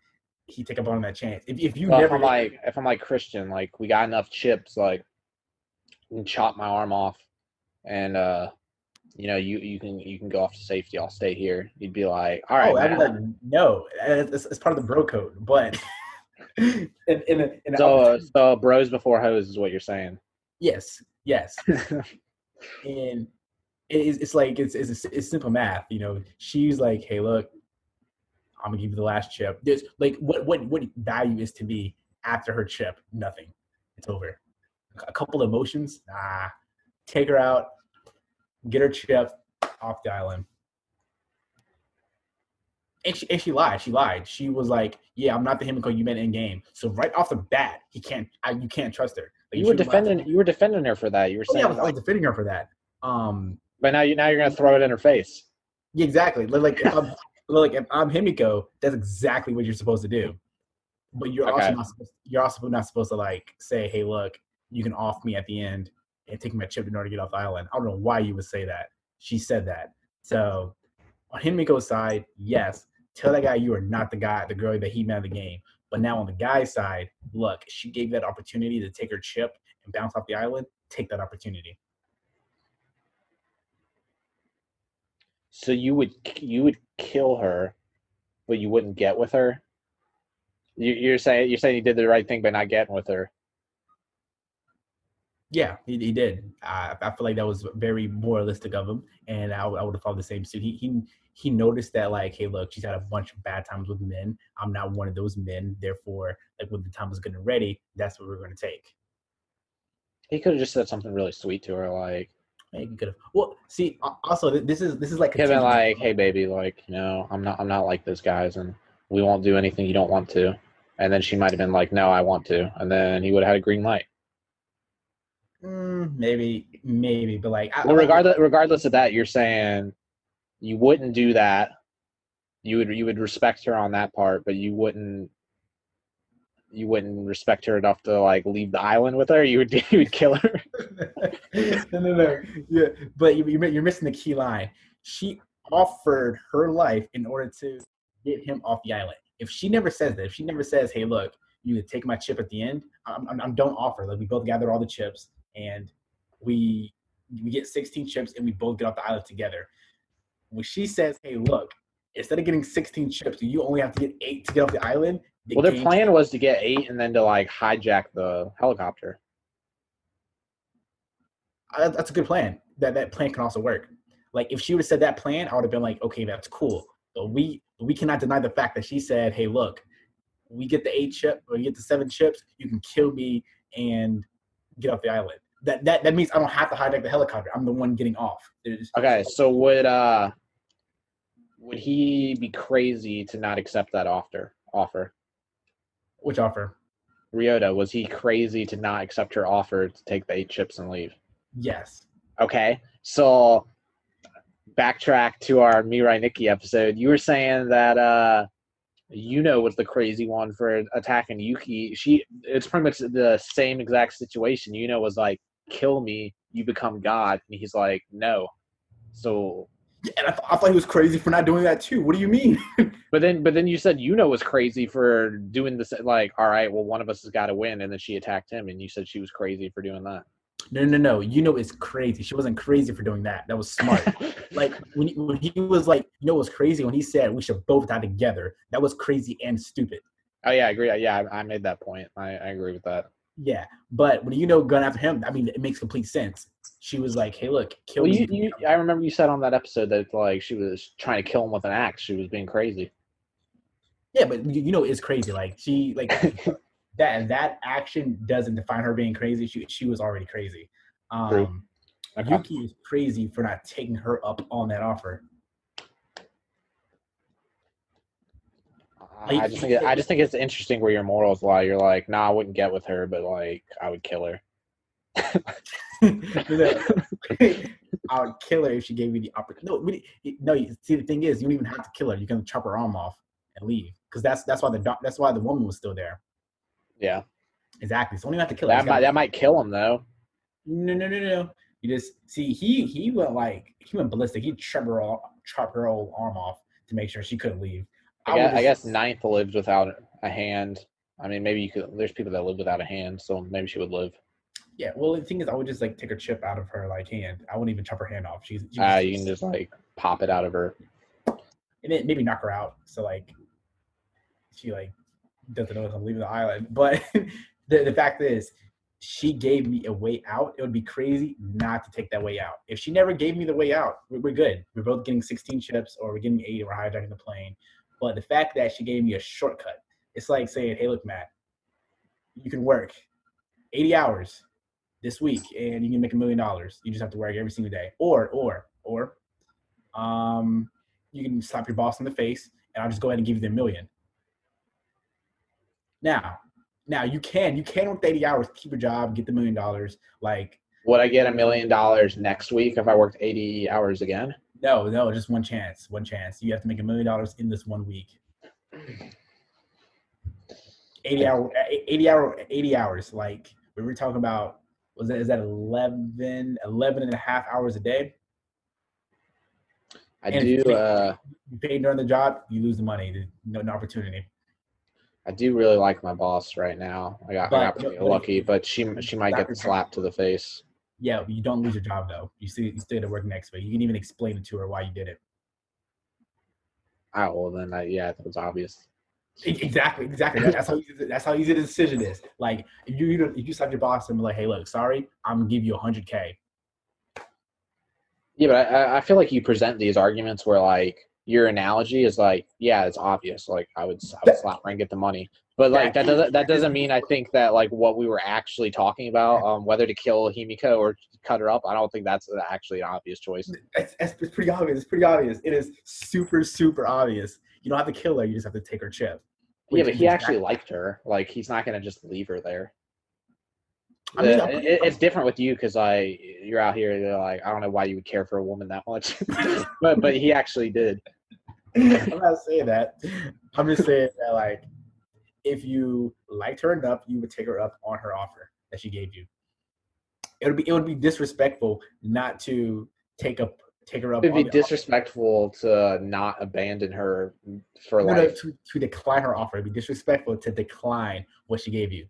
he take up on that chance? If you So never get, if I'm like Christian, like we got enough chips, like you can chop my arm off, and you can go off to safety. I'll stay here. You'd be like, all right, oh, I'd be man. like, no, it's part of the bro code. But in an opportunity, So bros before hoes is what you're saying. yes, yes, and it's like it's simple math. You know, she's like, "Hey, look, I'm gonna give you the last chip." There's like what value is to me after her chip? Nothing. It's over. A couple emotions. Nah. Take her out. Get her chip off the island. And she lied. She lied. She was like, "Yeah, I'm not the Himiko you met in game." So right off the bat, you can't trust her. Like if she was lying, You were defending her for that. You were oh yeah, saying I was like, defending her for that. Um, but now you're gonna throw it in her face. yeah, exactly. Like if I'm Himiko, that's exactly what you're supposed to do. But Okay. you're also not supposed to like say, "Hey, look, you can off me at the end and take my chip in order to get off the island." I don't know why you would say that. She said that. So on Himiko's side, yes, tell that guy you are not the girl that he met in the game. But now on the guy's side, look, she gave that opportunity to take her chip and bounce off the island. Take that opportunity. So you would kill her, but you wouldn't get with her. You're saying you did the right thing by not getting with her. Yeah, he did. I feel like that was very moralistic of him, and I would have followed the same suit. He noticed that like, hey, look, she's had a bunch of bad times with men. I'm not one of those men. Therefore, like when the time was good and ready, that's what we're going to take. He could have just said something really sweet to her, like Maybe could have. Well, see, also this is like he had been contingent. like, "Hey, baby, like I'm not like those guys, and we won't do anything you don't want to." And then she might have been like, "No, I want to," and then he would have had a green light. Maybe, but like I Well, like regardless of that, you're saying you wouldn't do that. You would respect her on that part, but you wouldn't respect her enough to like leave the island with her. You would kill her. no. Yeah, but you're missing the key line. She offered her life in order to get him off the island. If she never says that, if she never says, "Hey, look, you take my chip at the end," I'm don't offer. Like we both gather all the chips and we we get 16 chips and we both get off the island together. When she says, "Hey, look, instead of getting 16 chips, you only have to get 8 to get off the island," the Well, their game. plan was to get 8 and then to like hijack the helicopter. That's a good plan. That plan can also work. Like if she would have said that plan, I would have been like, okay, that's cool. But we cannot deny the fact that she said, hey, look, we get the 8 chip or we get the 7 chips, you can kill me and get off the island. That means I don't have to hijack the helicopter. I'm the one getting off. Okay, so would he be crazy to not accept that offer? Which offer? Ryota, was he crazy to not accept her offer to take the 8 chips and leave? Yes. Okay, so backtrack to our Mirai Nikki episode. You were saying that Yuno was the crazy one for attacking Yuki. It's pretty much the same exact situation. Yuno was like, "Kill me, you become God," and he's like, "No." So, Yeah, and I thought he was crazy for not doing that too. What do you mean? but then you said Yuno was crazy for doing this. Like, all right, well, one of us has got to win, and then she attacked him, and you said she was crazy for doing that. No. It's crazy. She wasn't crazy for doing that. That was smart. Like when he was like, it was crazy when he said we should both die together. That was crazy and stupid. Oh yeah, I agree. Yeah, I made that point. I agree with that. Yeah, but when going after him, I mean, it makes complete sense. She was like, "Hey, look, kill Well, me." I remember you said on that episode that like she was trying to kill him with an axe. She was being crazy. Yeah, but it's crazy. Like she like that action doesn't define her being crazy. She was already crazy. True. Okay. Yuki is crazy for not taking her up on that offer. Like, I just think it's interesting where your morals lie. You're like, nah, I wouldn't get with her, but like I would kill her. I would kill her if she gave me the opportunity. No. See, the thing is, you don't even have to kill her. You can chop her arm off and leave, because that's why the woman was still there. Yeah. Exactly. So you don't have to kill her. That might kill him though. No. You just see he went ballistic. He chopped her whole arm off to make sure she couldn't leave. I guess Ninth lives without a hand. I mean, maybe you could. There's people that live without a hand, so maybe she would live. Yeah. Well, the thing is, I would just like take her chip out of her like hand. I wouldn't even chop her hand off. You can just like pop it out of her, and then maybe knock her out. So like she like doesn't know if I'm leaving the island. But the fact is, she gave me a way out. It would be crazy not to take that way out. If she never gave me the way out, we're good. We're both getting 16 chips, or we're getting 8, or we're hijacking the plane. But the fact that she gave me a shortcut, it's like saying, "Hey, look, Matt, you can work 80 hours this week, and you can make $1 million. You just have to work every single day." Or you can slap your boss in the face, and I'll just go ahead and give you the $1 million. Now you can work 80 hours, keep your job, get the $1 million. Like, would I get $1 million next week if I worked 80 hours again? No, just one chance. You have to make $1 million in this 1 week. 80 hours. Like we were talking about, is that 11 and a half hours a day? If you pay during the job, you lose the money. No opportunity. I do really like my boss right now. I got pretty lucky, but she might get the slap to the face. Yeah, you don't lose your job though. You still get to work next week. You can even explain it to her why you did it. Oh well, then that was obvious. Exactly. That's how easy the decision is. Like if you slap your boss and be like, "Hey, look, sorry, I'm gonna give you $100K." Yeah, but I feel like you present these arguments where like your analogy is like, yeah, it's obvious. Like I would slap her and get the money, but like that doesn't mean I think that like what we were actually talking about, whether to kill Himiko or cut her up, I don't think that's actually an obvious choice. It's pretty obvious. It's pretty obvious. It is super, super obvious. You don't have to kill her. You just have to take her chip. Yeah, but he actually liked her. Like he's not gonna just leave her there. I mean, it's different with you because you're out here. You're like, I don't know why you would care for a woman that much, but he actually did. I'm not saying that. I'm just saying that like, if you liked her enough, you would take her up on her offer that she gave you. It would be disrespectful not to take her up. It'd be disrespectful to not abandon her for life. To decline her offer. It'd be disrespectful to decline what she gave you.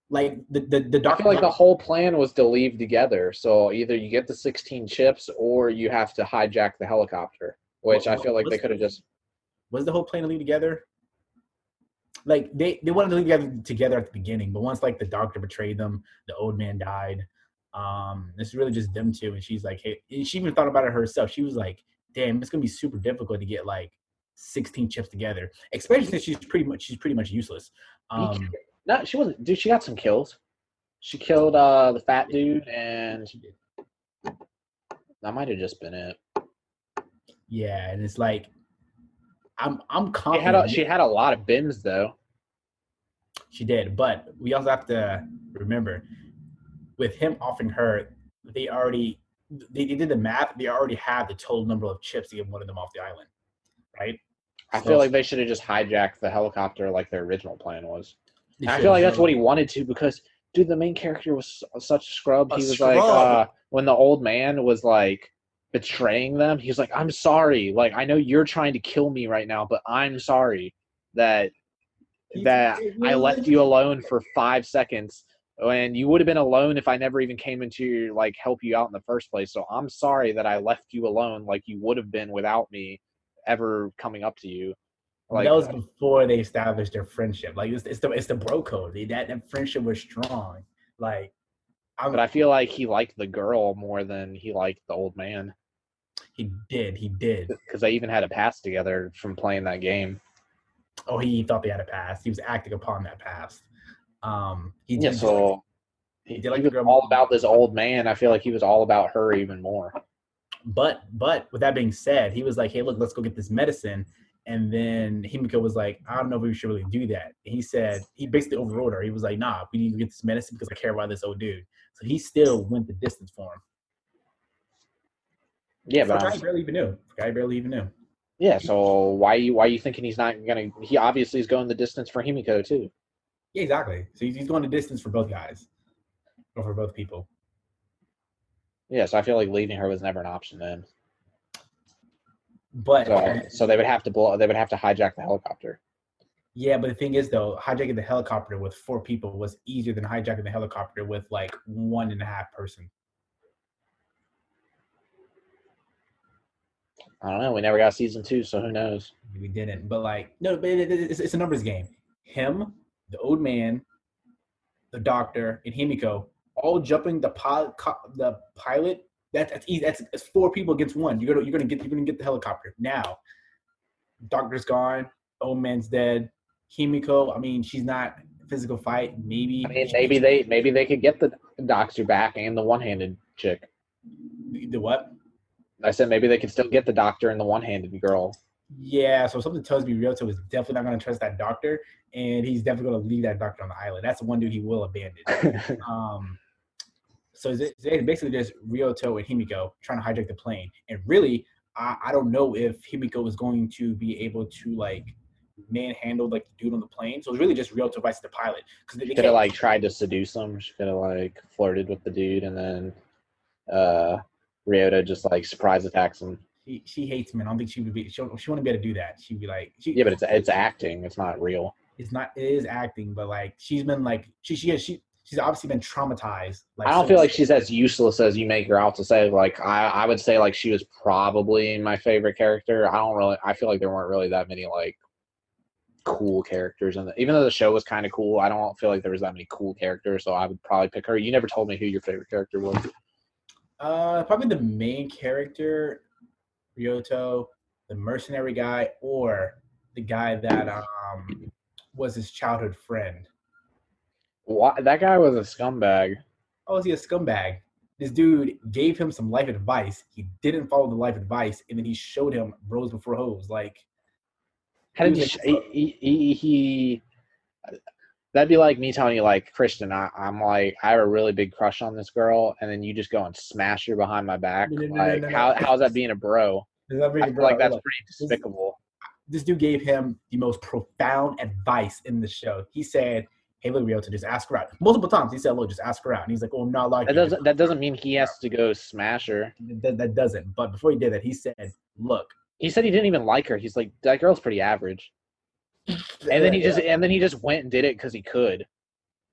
Like the I feel like the whole plan was to leave together. So either you get the 16 chips or you have to hijack the helicopter, which I feel like they could have just. Was the whole plan to leave together? Like they wanted to leave together at the beginning, but once like the doctor betrayed them, the old man died. It's really just them two, and she's like, hey, she even thought about it herself. She was like, damn, it's gonna be super difficult to get like 16 chips together, especially since she's pretty much useless. No, she wasn't. Dude, she got some kills. She killed the fat dude, and she did. That might have just been it. Yeah, and it's like I'm confident. She had a lot of BIMs though. She did, but we also have to remember, with him offering her, they did the math. They already have the total number of chips to get one of them off the island, right? I feel like they should have just hijacked the helicopter like their original plan was. I feel like that's what he wanted to because, dude, the main character was such a scrub. He was like, when the old man was like betraying them, he was like, I'm sorry. Like, I know you're trying to kill me right now, but I'm sorry that I left you alone for 5 seconds and you would have been alone if I never even came into your, like, help you out in the first place. So I'm sorry that I left you alone like you would have been without me ever coming up to you. But that Like, was before they established their friendship. Like it's the bro code. That friendship was strong. Like but I'm I feel like he liked the girl more than he liked the old man he did. because they even had a past together from playing that game. Oh, he thought they had a past. He was acting upon that past. He Yeah, did just so he did he like the was girl, all about this old man. I feel like he was all about her even more. but with that being said, he was like, "Hey, look, let's go get this medicine." And then Himiko was like, "I don't know if we should really do that." And he said he basically overruled her. He was like, "Nah, we need to get this medicine because I care about this old dude." So he still went the distance for him. Yeah, For but a guy he barely even knew. For a guy he barely even knew. yeah. So why you thinking he's not gonna? He obviously is going the distance for Himiko too. Yeah, exactly. So he's going the distance for both guys or for both people. Yeah, so I feel like leaving her was never an option then. But So they would have to blow. They would have to hijack the helicopter. yeah, but the thing is though, hijacking the helicopter with 4 people was easier than hijacking the helicopter with like 1.5 person. I don't know. We never got season 2, so who knows? We didn't, but like no, but it's a numbers game. Him, the old man, the doctor, and Himiko all jumping the pilot. That's easy. That's 4 people against one. You're gonna get the helicopter now. Doctor's gone. Old man's dead. Himiko, I mean, she's not physical fight. I Maybe mean, maybe they could get the doctor back and the one-handed chick. the what? I said maybe they could still get the doctor and the one-handed girl. Yeah, so something tells me Ryoto is definitely not going to trust that doctor, and he's definitely going to leave that doctor on the island. That's the one dude he will abandon. Um, so it's basically just Ryoto and Himiko trying to hijack the plane, and really, I don't know if Himiko is going to be able to like manhandle like the dude on the plane. So it's really just Ryoto vice the pilot because She they could have can't. like tried to seduce him. She could have like flirted with the dude, and then uh Ryota just like surprise attacks him. She hates men. I don't think she would be. She wouldn't be able to do that. She'd be like she. Yeah, but it's acting. It's not real. It's not. It is acting, but like she's been like she's obviously been traumatized. I Like don't so. feel like she's as useless as you make her out to say. Like I would say like she was probably my favorite character. I feel like there weren't really that many like cool characters in even though the show was kind of cool, I don't feel like there was that many cool characters, so I would probably pick her. You never told me who your favorite character was. Probably the main character, Ryoto, the mercenary guy, or the guy that was his childhood friend. Why, that guy was a scumbag. Oh, is he a scumbag? This dude gave him some life advice. He didn't follow the life advice, and then he showed him bros before hoes. Like How he did was like, he that'd be like me telling you like Christian, I'm like I have a really big crush on this girl, and then you just go and smash her behind my back. no, no, no, no, Like no, no. how's that being a bro? There's not I being feel like bro. that's Look, pretty this despicable. this dude gave him the most profound advice in the show. He said, "Hey, look, Ryoto, just ask her out." Multiple times he said, "Look, just ask her out." And he's like, "Oh, I'm not like you." That doesn't mean he has to go smash her. That doesn't. But before he did that, he said, "Look." He said he didn't even like her. He's like, that girl's pretty average. Yeah. And then he just went and did it because he could.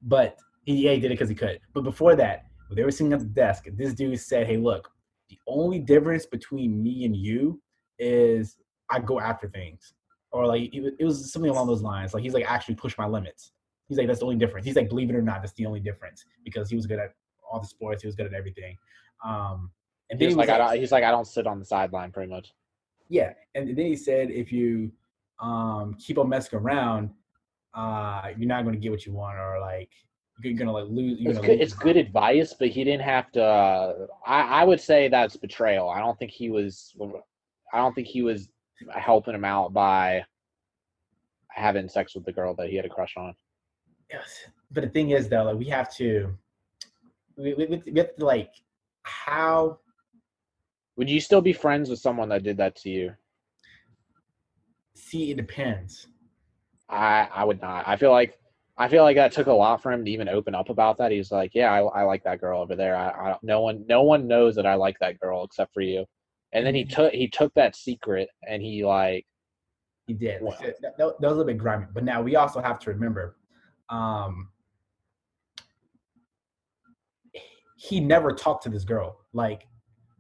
But he did it because he could. But before that, when they were sitting at the desk, this dude said, "Hey, look, the only difference between me and you is I go after things." Or like it was something along those lines. Like he's like actually push my limits. He's like that's the only difference. He's like believe it or not, that's the only difference because he was good at all the sports. He was good at everything. And then he was like, He's like I don't sit on the sideline pretty much. yeah. And then he said, if you keep on messing around, you're not going to get what you want, or like you're gonna like lose. You're gonna lose. It's good advice, but he didn't have to. I would say that's betrayal. I don't think he was. I don't think he was helping him out by having sex with the girl that he had a crush on. Yes. But the thing is, though, like we have to like how. Would you still be friends with someone that did that to you? See, it depends. I would not. I feel like that took a lot for him to even open up about that. He's like, yeah, I like that girl over there. No one knows that I like that girl except for you. And then And he took that secret and he like, he did. well, That was a little bit grimy. But now we also have to remember, um, he never talked to this girl. Like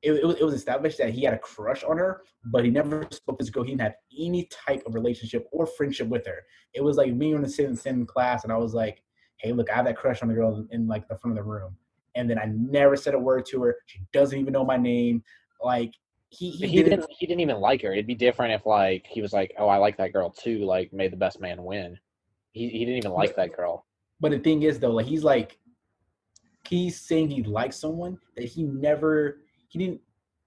it was established that he had a crush on her, but he never spoke to this girl. He didn't have any type of relationship or friendship with her. It was like me and sitting in the same class, and I was like, "Hey, look, I have that crush on the girl in like the front of the room," and then I never said a word to her. She doesn't even know my name. Like he He didn't. didn't even like her. It'd be different if like he was like, oh, I like that girl too. Like, made the best man win. He didn't even like But that girl. but the thing is though, he's saying he likes someone that he didn't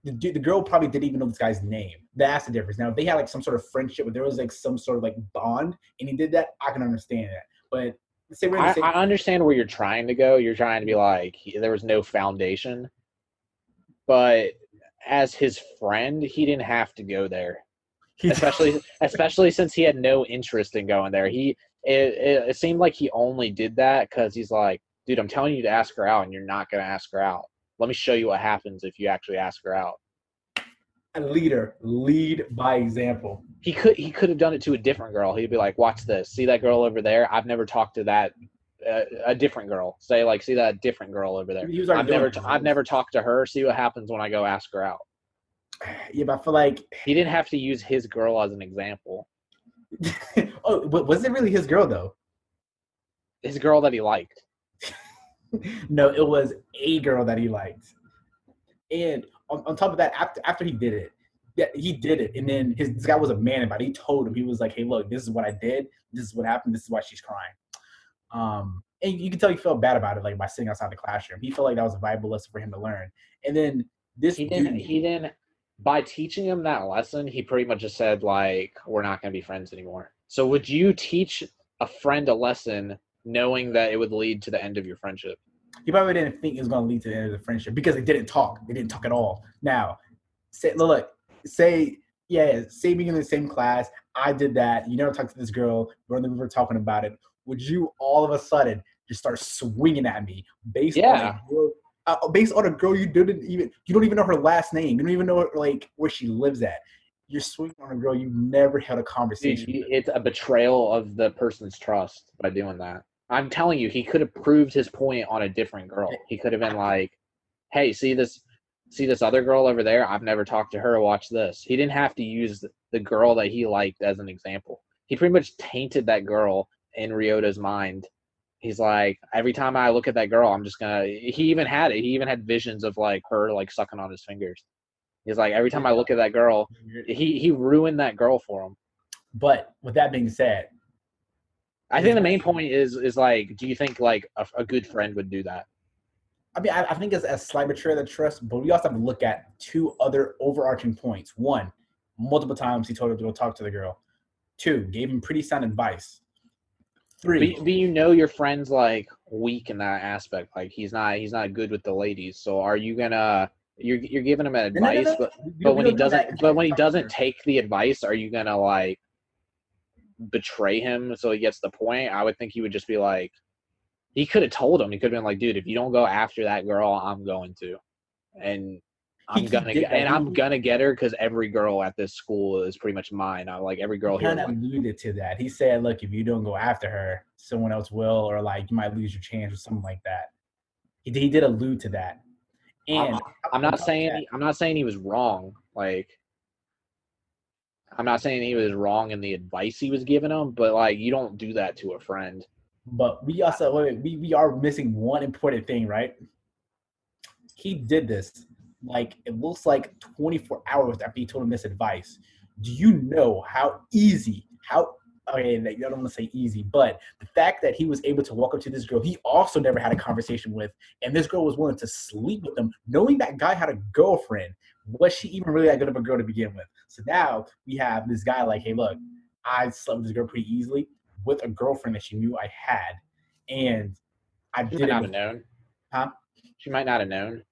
the girl probably didn't even know this guy's name. That's the difference. Now if they had like some sort of friendship where there was like some sort of like bond and he did that, I can understand that. But let's say we're in the same I understand where you're trying to go. You're trying to be like there was no foundation, but as his friend, he didn't have to go there. he Especially since he had no interest in going there. It seemed like he only did that because he's like, dude, I'm telling you to ask her out, and you're not gonna ask her out. Let me show you what happens if you actually ask her out. a leader, lead by example. He could have done it to a different girl. He'd be like, watch this. See that girl over there? I've never talked to that a different girl. Say like, see that different girl over there. He was already doing I've never talked to her. See what happens when I go ask her out. Yeah, but I feel like He didn't have to use his girl as an example. oh, but was it really his girl though? His girl that he liked. No, it was a girl that he liked. And on top of that, after he did it, yeah, he did it, and then this guy was a man about it. He told him, he was like, "Hey, look, this is what I did. This is what happened. This is why she's crying." And you can tell he felt bad about it, like by sitting outside the classroom. He felt like that was a valuable lesson for him to learn. And then this dude, He didn't by teaching him that lesson, he pretty much just said like, we're not going to be friends anymore. So would you teach a friend a lesson knowing that it would lead to the end of your friendship? he probably didn't think it was going to lead to the end of the friendship because they didn't talk. They didn't talk at all. Now, say, yeah, say being in the same class, I did that. You never talked to this girl. We were talking about it. Would you all of a sudden just start swinging at me Yeah. based on a girl you don't even know her last name. You don't even know like where she lives at. You're swinging on a girl you never had a Dude, conversation with. it's a betrayal of the person's trust by doing that. I'm telling you, he could have proved his point on a different girl. He could have been like, "Hey, see this other girl over there? I've never talked to her. Watch this." He didn't have to use the girl that he liked as an example. He pretty much tainted that girl in Ryota's mind. He's like, every time I look at that girl, I'm just gonna. He even had it. He even had visions of like her like sucking on his fingers. He's like, every time I look at that girl, he ruined that girl for him. But with that being said, I think the main point is like, do you think like a good friend would do that? I mean, I think it's a slight betrayal of trust, but we also have to look at two other overarching points. One, multiple times he told her to go talk to the girl. Two, gave him pretty sound advice. Three, But you know your friend's like weak in that aspect. Like he's not good with the ladies. So are you gonna you're giving him advice, no. but We when he don't know that. doesn't but when he doesn't take the advice, are you gonna like betray him so he gets the point? I would think he would just be like, he could have told him. He could have been like, dude, if you don't go after that girl, I'm going to, and He did that. I'm gonna get her because every girl at this school is pretty much mine. I like every He girl here. kind of alluded to that. He said, "Look, if you don't go after her, someone else will, or like you might lose your chance, or something like that." He did allude to that. And on top of that, I'm not saying he was wrong. Like I'm not saying he was wrong in the advice he was giving him, but like you don't do that to a friend. but we also we are missing one important thing, right? He did this like it looks like 24 hours after he told him this advice. Do you know how easy, how okay, I don't want to say easy, but the fact that he was able to walk up to this girl he also never had a conversation with, and this girl was willing to sleep with him, knowing that guy had a girlfriend. Was she even really that good of a girl to begin with? So now we have this guy like, hey, look, I slept with this girl pretty easily with a girlfriend that she knew I had, and I She might did it not with, have known. huh? She might not have known.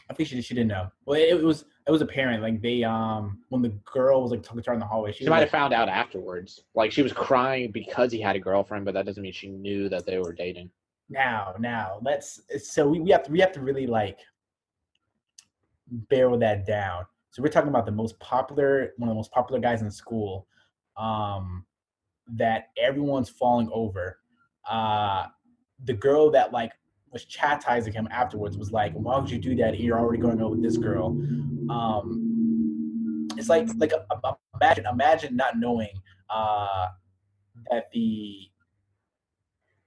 I think she didn't know. Well, it was apparent. Like they when the girl was like talking to her in the hallway, she She was might have like, found out afterwards. Like she was crying because he had a girlfriend, but that doesn't mean she knew that they were dating. now let's. So we have to really like barrel that down. So we're talking about one of the most popular guys in school, um, that everyone's falling over. Uh, the girl that like was chastising him afterwards. Was like, why would you do that? You're already going out with this girl. It's like imagine not knowing that the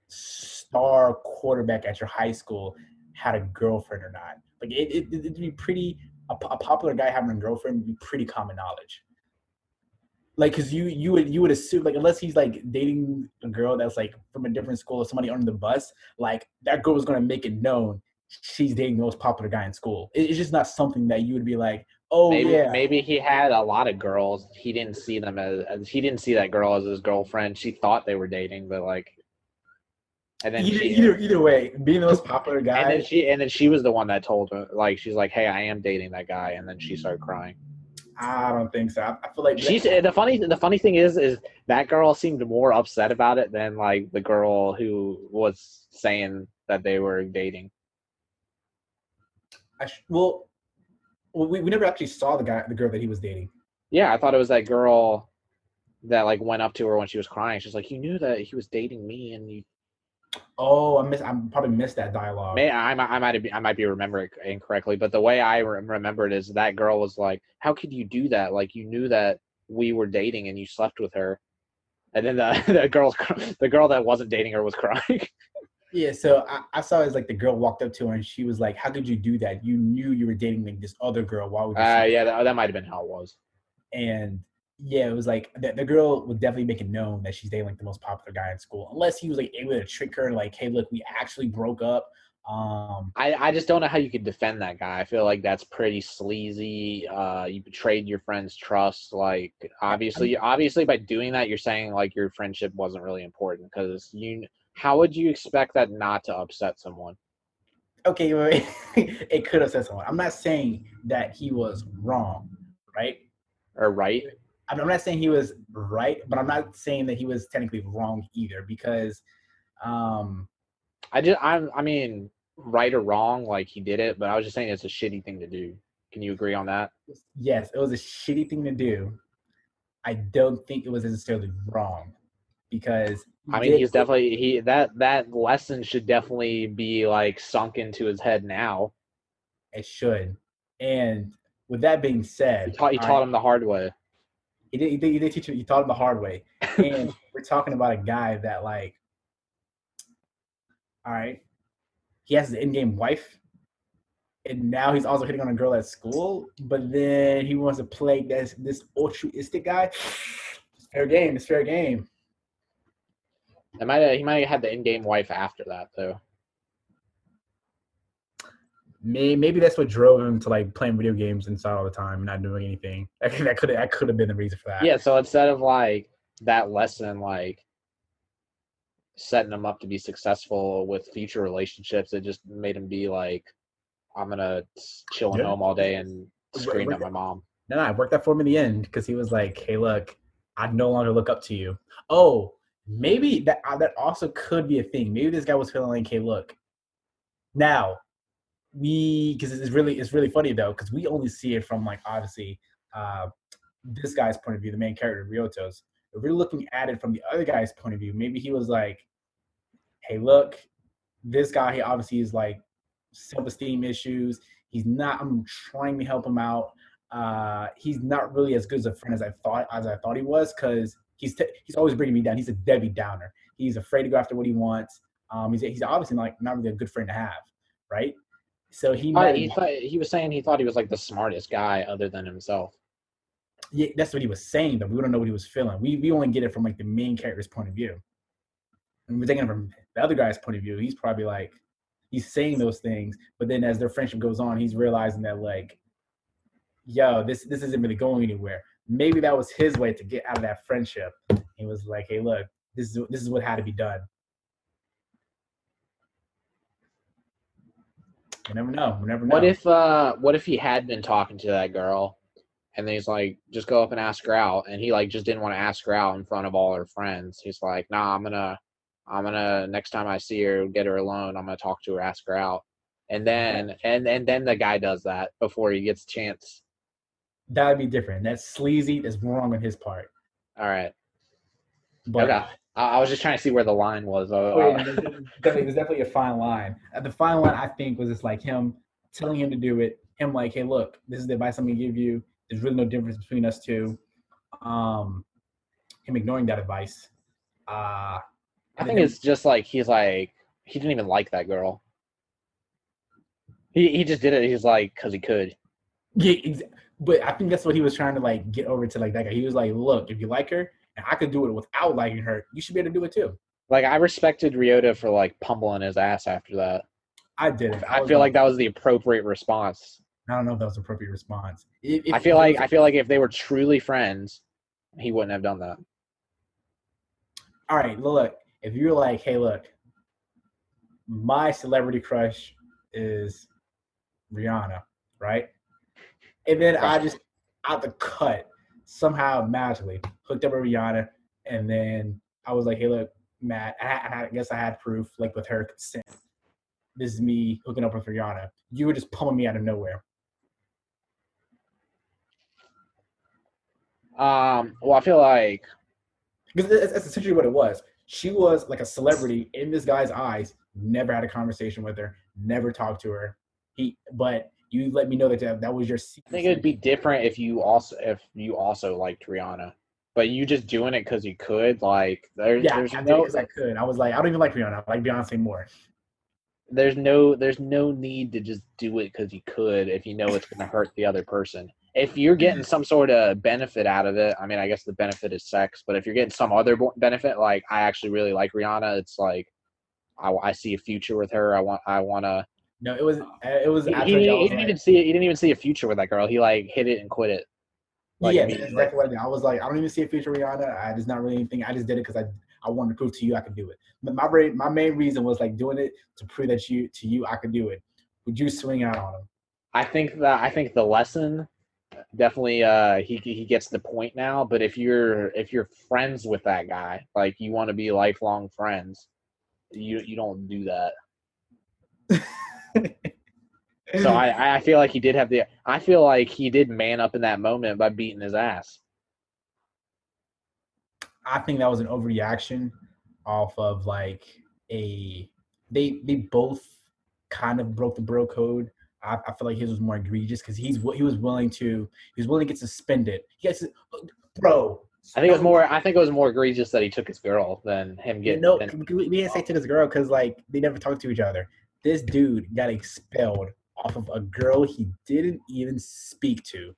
star quarterback at your high school had a girlfriend or not. Like it'd be pretty a popular guy having a girlfriend would be pretty common knowledge. Like, cause you would assume, like, unless he's like dating a girl that's like from a different school or somebody under the bus, like that girl was gonna make it known she's dating the most popular guy in school. It's just not something that you would be like, oh yeah. Maybe he had a lot of girls. He didn't see them as he didn't see that girl as his girlfriend. She thought they were dating, but like, and then Either way, being the most popular guy. and then she was the one that told him, like, she's like, hey, I am dating that guy, and then she started crying. I don't think so. I feel like She's the funny thing is that girl seemed more upset about it than like the girl who was saying that they were dating. Well, we never actually saw the girl that he was dating. Yeah, I thought it was that girl that like went up to her when she was crying. She's like, you knew that he was dating me, and you. Oh, I probably missed that dialogue. I might be remembering incorrectly, but the way I remember it is that girl was like, "How could you do that? Like you knew that we were dating and you slept with her." And then the girl that wasn't dating her was crying. Yeah, so I saw it as like the girl walked up to her and she was like, "How could you do that? You knew you were dating like this other girl. Why would you?" Yeah, that might have been how it was. And yeah, it was like the girl would definitely make it known that she's dating like the most popular guy in school, unless he was like able to trick her, like, "Hey, look, we actually broke up." I just don't know how you could defend that guy. I feel like that's pretty sleazy. You betrayed your friend's trust. Like obviously by doing that, you're saying like your friendship wasn't really important because how would you expect that not to upset someone? Okay, wait, it could have said someone. I'm not saying that he was wrong, right? Or right? I'm not saying he was right, but I'm not saying that he was technically wrong either because um, I mean, right or wrong, like he did it, but I was just saying it's a shitty thing to do. Can you agree on that? yes, it was a shitty thing to do. I don't think it was necessarily wrong because I mean, he's definitely that lesson should definitely be like sunk into his head now. it should. And with that being said, He taught him the hard way. He did teach him. He taught him the hard way. And we're talking about a guy that, like, all right, he has his in-game wife, and now he's also hitting on a girl at school. But then he wants to play this altruistic guy. It's fair game. It's fair game. He might have had the in-game wife after that though. Maybe that's what drove him to like playing video games inside all the time and not doing anything. That could have been the reason for that. Yeah, so instead of like that lesson, like setting him up to be successful with future relationships, it just made him be like, I'm gonna chill at home all day and scream at my mom. No, I worked that for him in the end because he was like, "Hey, look, I no longer look up to you." Oh, maybe that also could be a thing. Maybe this guy was feeling like, "Hey, look, now because it's really funny though because we only see it from like obviously this guy's point of view, the main character Ryoto's. If we're looking at it from the other guy's point of view, maybe he was like, "Hey, look, this guy he obviously is like self-esteem issues. He's not. I'm trying to help him out. He's not really as good as a friend as I thought he was because he's always bringing me down. He's a Debbie Downer. He's afraid to go after what he wants. He's obviously like not really a good friend to have, right? So he was saying he thought he was like the smartest guy other than himself. Yeah, that's what he was saying, but we don't know what he was feeling. We only get it from like the main character's point of view. And we're taking it from the other guy's point of view. He's probably like he's saying those things, but then as their friendship goes on, he's realizing that like, yo, this isn't really going anywhere. Maybe that was his way to get out of that friendship. He was like, hey, look, this is what had to be done. We never know. What if he had been talking to that girl and then he's like, just go up and ask her out, and he like just didn't want to ask her out in front of all her friends. He's like, nah, I'm gonna next time I see her, get her alone, I'm gonna talk to her, ask her out. And then then the guy does that before he gets a chance. That would be different. That's sleazy. That's wrong on his part. All right. But okay. I was just trying to see where the line was. Oh yeah, there's definitely a fine line. The fine line I think was just like him telling him to do it. Him like, hey, look, this is the advice I'm gonna give you. There's really no difference between us two. Um, him ignoring that advice. Uh, I and then think him, it's just like he didn't even like that girl. He just did it. He's like because he could. yeah, but I think that's what he was trying to like get over to like that guy. He was like, look, if you like her and I could do it without liking her, you should be able to do it too. Like I respected Ryota for like pummeling his ass after that. I didn't. I I was feel like, like that was the appropriate response. I don't know if that was an appropriate response. I feel like if they were truly friends, he wouldn't have done that. All right, look, if you're like, hey, look, my celebrity crush is Rihanna, right? And then I Right. just out the cut somehow magically hooked up with Rihanna, and then I was like, hey, look, Matt, I guess I had proof, like with her consent. This is me hooking up with Rihanna. You were just pulling me out of nowhere. Well, I feel like Because that's essentially what it was. She was like a celebrity in this guy's eyes. Never had a conversation with her. Never talked to her. But you let me know that was your I think secret. it'd be different if you also liked Rihanna, but you just doing it because you could. Like Yeah, I did it because I could. I was like, I don't even like Rihanna. I like Beyonce more. there's no need to just do it because you could if you know it's going to hurt the other person. If you're getting some sort of benefit out of it, I mean, I guess the benefit is sex, but if you're getting some other benefit, like I actually really like Rihanna, it's like I see a future with her. I want to. No, it was after I He was didn't like, even see it. He didn't even see a future with that girl. He like hit it and quit it like yeah, that's immediately. exactly what I did. I was like, I don't even see a future Rihanna. I just not really anything. I just did it because I wanted to prove to you I could do it. But my main reason was like doing it to prove that you I could do it. Would you swing out on him? I think the lesson definitely he gets the point now, but if you're friends with that guy, like you want to be lifelong friends, you don't do that. So I feel like he did have the I feel like he did man up in that moment by beating his ass. I think that was an overreaction off of like a they both kind of broke the bro code. I feel like his was more egregious because he was willing to get suspended. Yes, bro. No, I think it was more egregious that he took his girl than him you getting know, than we didn't say to this girl because like they never talked to each other. This dude got expelled off of a girl he didn't even speak to.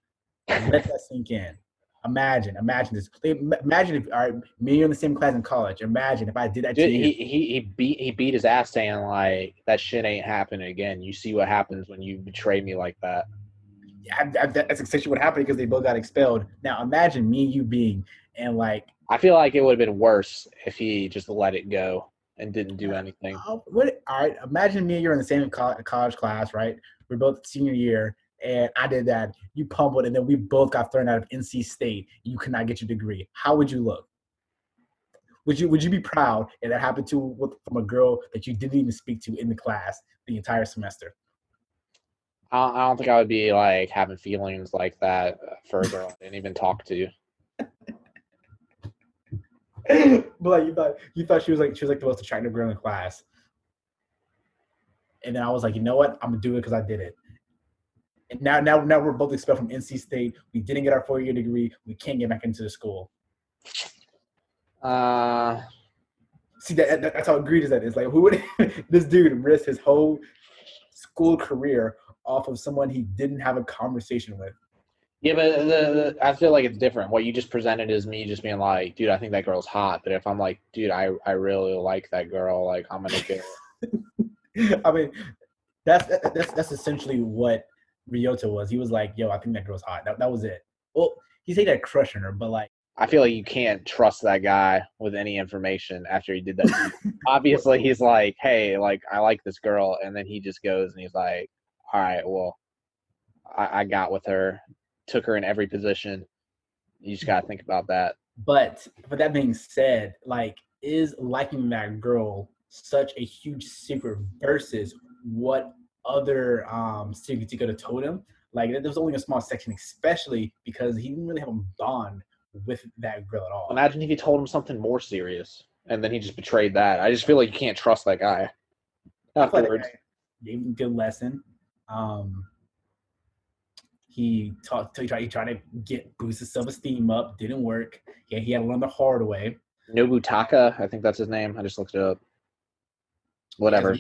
Let that sink in. Imagine this. Imagine if all right, me and you in the same class in college. Imagine if I did that to dude, you. he beat his ass saying like that shit ain't happening again. You see what happens when you betray me like that. That's essentially what happened because they both got expelled. Now imagine me and you being and like, I feel like it would have been worse if he just let it go and didn't do anything. what? All right, imagine me and you're in the same college class, right? We're both senior year, and I did that. You pummeled, and then we both got thrown out of NC State. You could not get your degree. How would you look? Would you be proud if that happened from a girl that you didn't even speak to in the class the entire semester? I don't think I would be like having feelings like that for a girl I didn't even talk to. But like you thought she was like the most attractive girl in the class, and then I was like, you know what? I'm gonna do it because I did it. And now we're both expelled from NC State. We didn't get our 4 year degree. We can't get back into the school. Uh, See that's how egregious that is. Like who would this dude risk his whole school career off of someone he didn't have a conversation with? yeah, but I feel like it's different. What you just presented is me just being like, dude, I think that girl's hot. But if I'm like, dude, I really like that girl, like I'm gonna do it. I mean, that's essentially what Ryota was. He was like, "Yo, I think that girl's hot." That was it. Well, he said that crushing her, but like, I feel like you can't trust that guy with any information after he did that to you. Obviously, he's like, hey, like I like this girl, and then he just goes and he's like, all right, well, I got with her, took her in every position. You just gotta think about that. but that being said, like, is liking that girl such a huge secret versus what other secrets he could have told him? Like, there was only a small section, especially because he didn't really have a bond with that girl at all. Imagine if he told him something more serious. and then he just betrayed that. I just feel like you can't trust that guy I feel like that afterwards. guy gave him a good lesson. Um, he tried to get boost his self-esteem up. Didn't work. Yeah, he had to learn the hard way. Nobutaka, I think that's his name. I just looked it up. Yeah, so Whatever.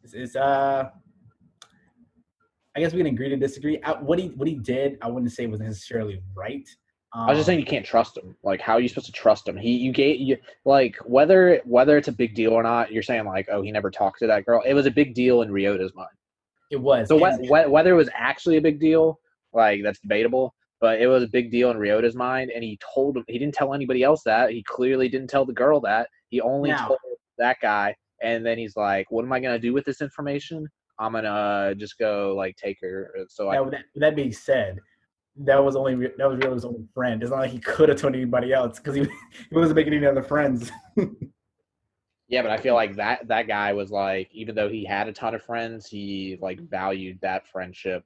it's I guess we can agree to disagree. What he did, I wouldn't say was necessarily right. I was just saying Um, you can't trust him. Like, how are you supposed to trust him? You gave you like whether it's a big deal or not. You're saying like, oh, he never talked to that girl. It was a big deal in Ryota's mind. it was, So and whether it was actually a big deal, like that's debatable. But it was a big deal in Ryota's mind, and he didn't tell anybody else that. He clearly didn't tell the girl that. He only now told that guy, and then he's like, "What am I gonna do with this information? I'm gonna just go like take her." So I now that being said, that was really his only friend. It's not like he could have told anybody else because he wasn't making any other friends. Yeah, but I feel like that guy was like, even though he had a ton of friends, he like valued that friendship,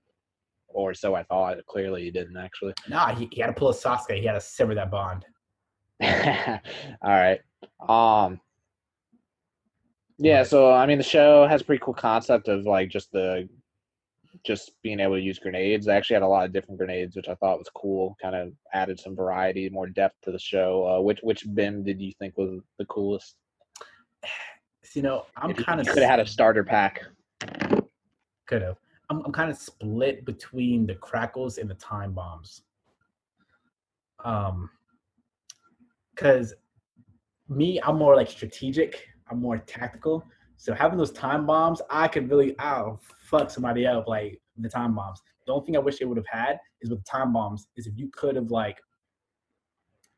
or so I thought. Clearly, he didn't actually. Nah, he had to pull a Sasuke. He had to sever that bond. All right. Um. Yeah. But So I mean, the show has a pretty cool concept of like just being able to use grenades. They actually had a lot of different grenades, which I thought was cool. Kind of added some variety, more depth to the show. Which BIM did you think was the coolest? I'm If you kind of could have had a starter pack. could have. I'm kind of split between the crackles and the time bombs. Because I'm more like strategic. I'm more tactical. So having those time bombs, I'll fuck somebody up like the time bombs. The only thing I wish they would have had is with the time bombs is if you could have like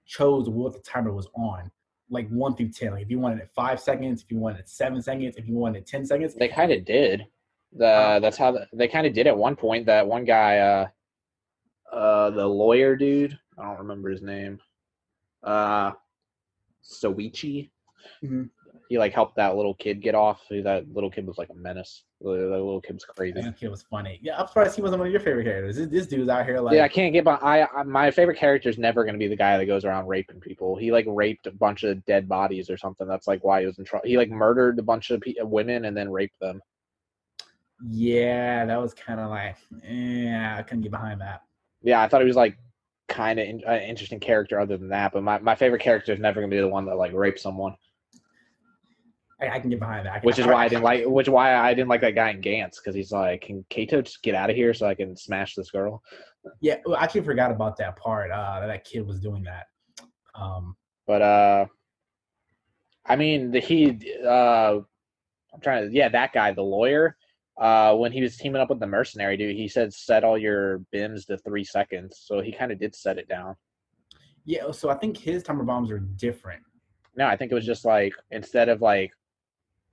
chose what the timer was on, like 1 through 10. Like if you wanted it 5 seconds, if you wanted it 7 seconds, if you wanted it 10 seconds. They kind of did. Uh, That's how they kind of did at one point. That one guy, the lawyer dude. I don't remember his name. Uh, Soichi. mhm. He like helped that little kid get off. That little kid was like a menace. That little kid was crazy. That kid was funny. Yeah, I'm surprised he wasn't one of your favorite characters. This dude's out here Yeah, I like, can't get by. My favorite character is never going to be the guy that goes around raping people. He like raped a bunch of dead bodies or something. That's like why he was in trouble. He like murdered a bunch of women and then raped them. yeah, that was kind of like, yeah, I couldn't get behind that. Yeah, I thought he was like kind of an interesting character other than that. But my favorite character is never going to be the one that like rapes someone. I can get behind that. Which is why I didn't like. Which why I didn't like that guy in Gantz because he's like, can Kato just get out of here so I can smash this girl? Yeah, well, I actually forgot about that part. That kid was doing that. Um, But I mean, I'm trying to, yeah, that guy, the lawyer. When he was teaming up with the mercenary dude, he said set all your BIMs to 3 seconds. So he kind of did set it down. yeah, so I think his timer bombs are different. No, I think it was just like instead of like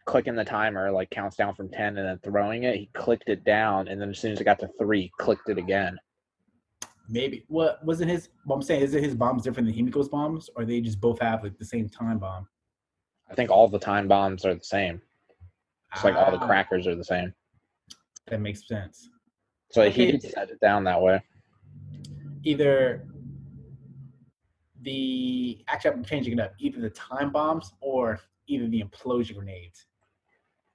clicking the timer, like counts down from 10 and then throwing it, he clicked it down, and then as soon as it got to 3, clicked it again. Maybe what wasn't his? What I'm saying is it his bombs different than Himiko's bombs, or they just both have like the same time bomb? I think all the time bombs are the same. Just like all the Ah, crackers are the same. that makes sense. So he Okay, did set it down that way. either the actually I'm changing it up. Either the time bombs or either the implosion grenades.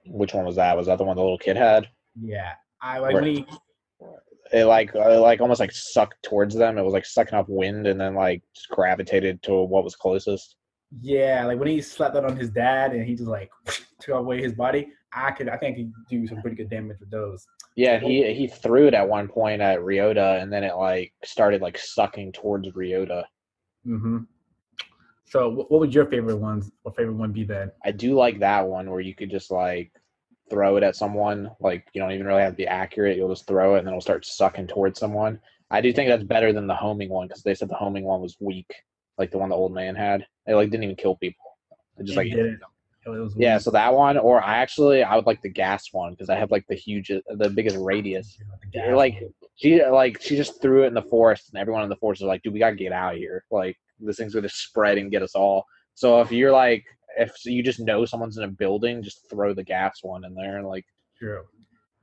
Which one was that? Was that the one the little kid had? Yeah, I like Where when he. it like almost like sucked towards them. It was like sucking up wind and then like just gravitated to what was closest. Yeah, like when he slapped that on his dad and he just like took away his body. I think he could do some pretty good damage with those. Yeah, So and he threw it at one point at Ryota, and then it like started like sucking towards Ryota. mm-hmm. So what would your favorite ones? What favorite one be then? I do like that one where you could just like throw it at someone. Like you don't even really have to be accurate. You'll just throw it, and then it'll start sucking towards someone. I do think that's better than the homing one because they said the homing one was weak, like the one the old man had. It like didn't even kill people. It just It like didn't. It was yeah. weak. So that one, or I would like the gas one because I have like the biggest radius. The It, gas like one. she just threw it in the forest, and everyone in the forest was like, "Dude, we gotta get out of here! Like this thing's gonna spread and get us all." So if you just know someone's in a building, just throw the gas one in there, and like True.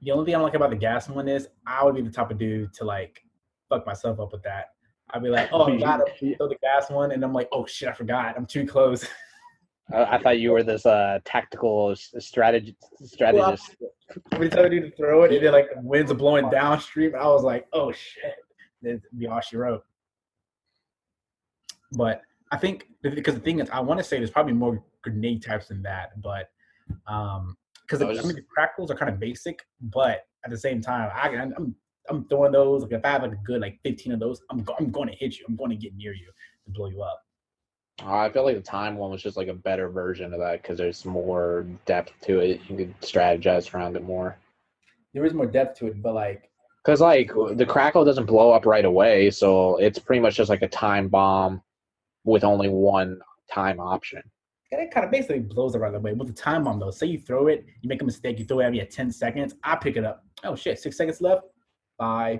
The only thing I don't like about the gas one is I would be the type of dude to like fuck myself up with that. I'd be like, oh, I got him. Throw the gas one, and I'm like, oh shit, I forgot. I'm too close. I thought you were this tactical Well, strategist. when tell you to throw it, and then like the winds are blowing downstream, I was like, oh shit, then be all she wrote. But I think because the thing is, I want to say there's probably more grenade types than that, but because I mean the crackles are kind of basic, but at the same time, I'm throwing those. Like if I have like a good like 15 of those, I'm going to hit you. I'm going to get near you to blow you up. I feel like the time one was just like a better version of that because there's more depth to it. You could strategize around it more. There is more depth to it, but like because like the crackle doesn't blow up right away, so it's pretty much just like a time bomb with only one time option. It kind of basically blows it right away. With the time bomb though, say you throw it, you make a mistake, you throw it at me at 10 seconds, I pick it up. Oh shit, 6 seconds left. 5,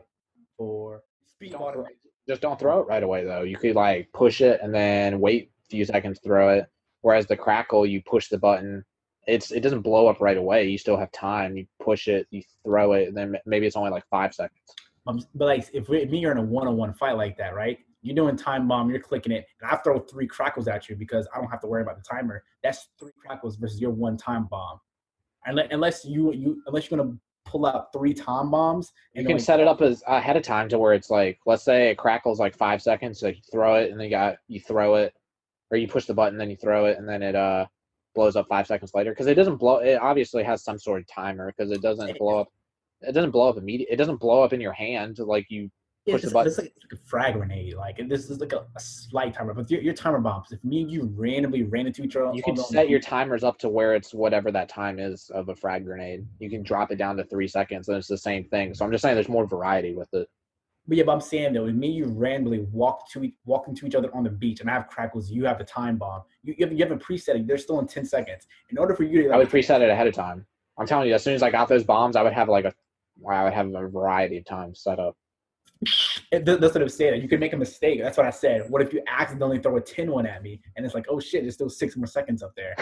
4, speed water. Just don't throw it right away though. You could like push it and then wait a few seconds to throw it. Whereas the crackle, you push the button, it doesn't blow up right away. You still have time. You push it, you throw it, and then maybe it's only like 5 seconds. But like if me you're in a one-on-one fight like that, right? You're doing time bomb, you're clicking it, and I throw 3 crackles at you because I don't have to worry about the timer. That's 3 crackles versus your 1 time bomb. Unless you're gonna pull out 3 time bombs. And you can set it up as ahead of time to where it's like, let's say it crackles like 5 seconds, so you throw it and then you throw it, or you push the button, then you throw it, and then it blows up 5 seconds later. Because it doesn't blow. It obviously has some sort of timer because it doesn't blow up. It doesn't blow up immediately. It doesn't blow up in your hand like you push the button. It's like a frag grenade. Like this is like a slight timer. But your timer bombs, if me and you randomly ran into each other, you can set your timers up to where it's whatever that time is of a frag grenade. You can drop it down to 3 seconds, and it's the same thing. So I'm just saying there's more variety with it. But yeah, but I'm saying though, if me and you randomly walk into each other on the beach, and I have crackles, you have the time bomb. You have a preset. They're still in 10 seconds. In order for you to, I would preset it ahead of time. I'm telling you, as soon as I got those bombs, I would have a variety of times set up. That's what I'm saying. You could make a mistake. That's what I said. What if you accidentally throw a 10 one at me, and it's like, oh shit, there's still 6 more seconds up there.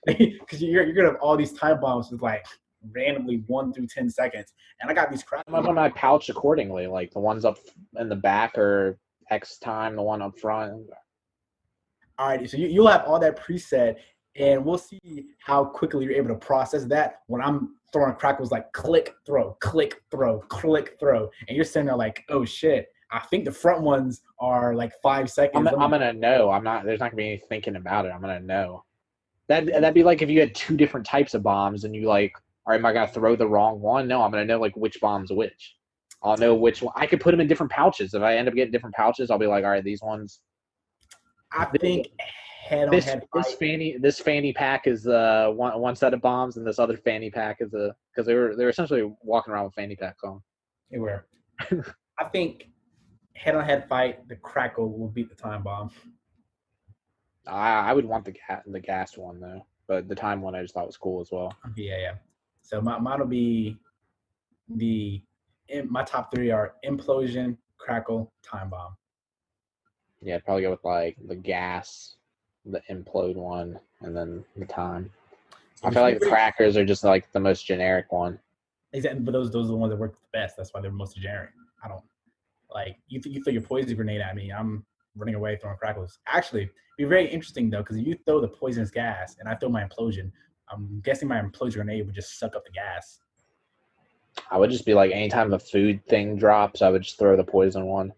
Because you're gonna have all these time bombs with like randomly 1 through 10 seconds, and I got these crap. I'm up on my pouch accordingly. Like the ones up in the back are X time, the one up front. All right, so you'll have all that preset, and we'll see how quickly you're able to process that when I'm throwing crackles like click, throw, click, throw, click, throw. And you're sitting there like, oh shit, I think the front ones are like 5 seconds. I'm going to know. There's not going to be any thinking about it. I'm going to know. That'd be like if you had 2 different types of bombs and you like, all right, am I going to throw the wrong one? No, I'm going to know like which bomb's which. I'll know which one. I could put them in different pouches. If I end up getting different pouches, I'll be like, all right, these ones. I think this fanny pack is one set of bombs, and this other fanny pack is because they were essentially walking around with fanny packs on. They were. I think head-on-head fight, the crackle will beat the time bomb. I would want the gas one though, but the time one I just thought was cool as well. Yeah. So mine will be my top 3 are implosion, crackle, time bomb. Yeah, I'd probably go with like the gas, the implode one, and then the time. I feel like the crackers are just like the most generic one. Exactly, but those are the ones that work the best. That's why they're most generic. I don't like you throw your poison grenade at me, I'm running away throwing crackles. Actually, it'd be very interesting though, because if you throw the poisonous gas and I throw my implosion, I'm guessing my implosion grenade would just suck up the gas. I would just be like, anytime the food thing drops, I would just throw the poison one.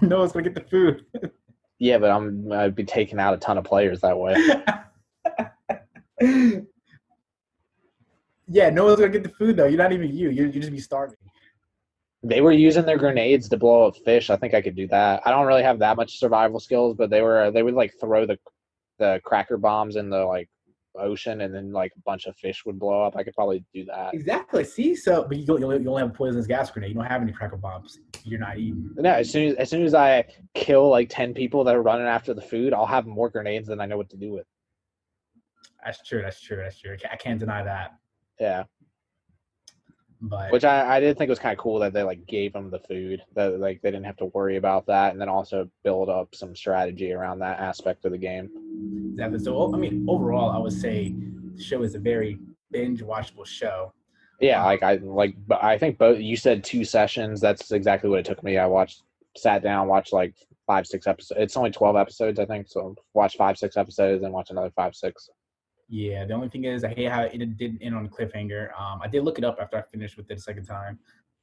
No one's gonna get the food. Yeah, but I'd be taking out a ton of players that way. Yeah, no one's gonna get the food though. You're not even you. You just be starving. They were using their grenades to blow up fish. I think I could do that. I don't really have that much survival skills, but they would like throw the cracker bombs in the like ocean, and then like a bunch of fish would blow up. I could probably do that. Exactly. See, so but you only have a poisonous gas grenade. You don't have any cracker bombs. You're not eating. No, as soon as I kill like 10 people that are running after the food, I'll have more grenades than I know what to do with. That's true. I can't deny that. Yeah. But which I did think was kind of cool that they like gave them the food, that like they didn't have to worry about that, and then also build up some strategy around that aspect of the game. Exactly. So I mean, overall, I would say the show is a very binge watchable show. Yeah, I think both. You said 2 sessions. That's exactly what it took me. I watched sat down, watched like 5, 6 episodes. It's only 12 episodes, I think. So watch 5, 6 episodes, and watch another 5, 6. Yeah, the only thing is, I hate how it did end on a cliffhanger. I did look it up after I finished with it the second time.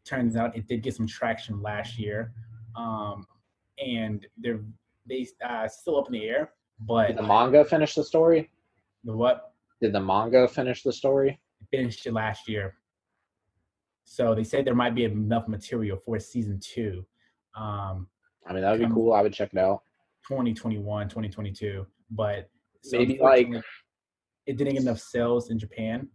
Turns out it did get some traction last year, and they still up in the air. Did But the manga finish the story? the what Did the manga finish the story? finished it last year, so they said there might be enough material for season 2. Um, I mean, that would be come cool. I would check it out. 2021, 2022. But so Maybe like unfortunately, it didn't get enough sales in Japan.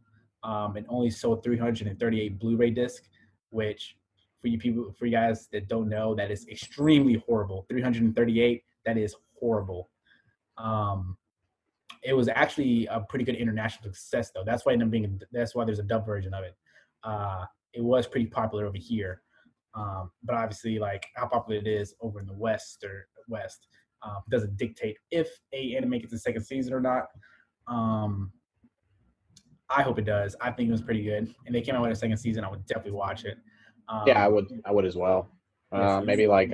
It only sold 338 Blu-ray discs, which for you guys that don't know, that is extremely horrible. 338, that is horrible. Um, it was actually a pretty good international success though. That's why there's a dub version of it. It was pretty popular over here. But obviously, like how popular it is over in the West doesn't dictate if a anime gets a second season or not. Um, I hope it does. I think it was pretty good, and they came out with a second season. I would definitely watch it. yeah, I Um, would. I would as well. yeah, so Maybe like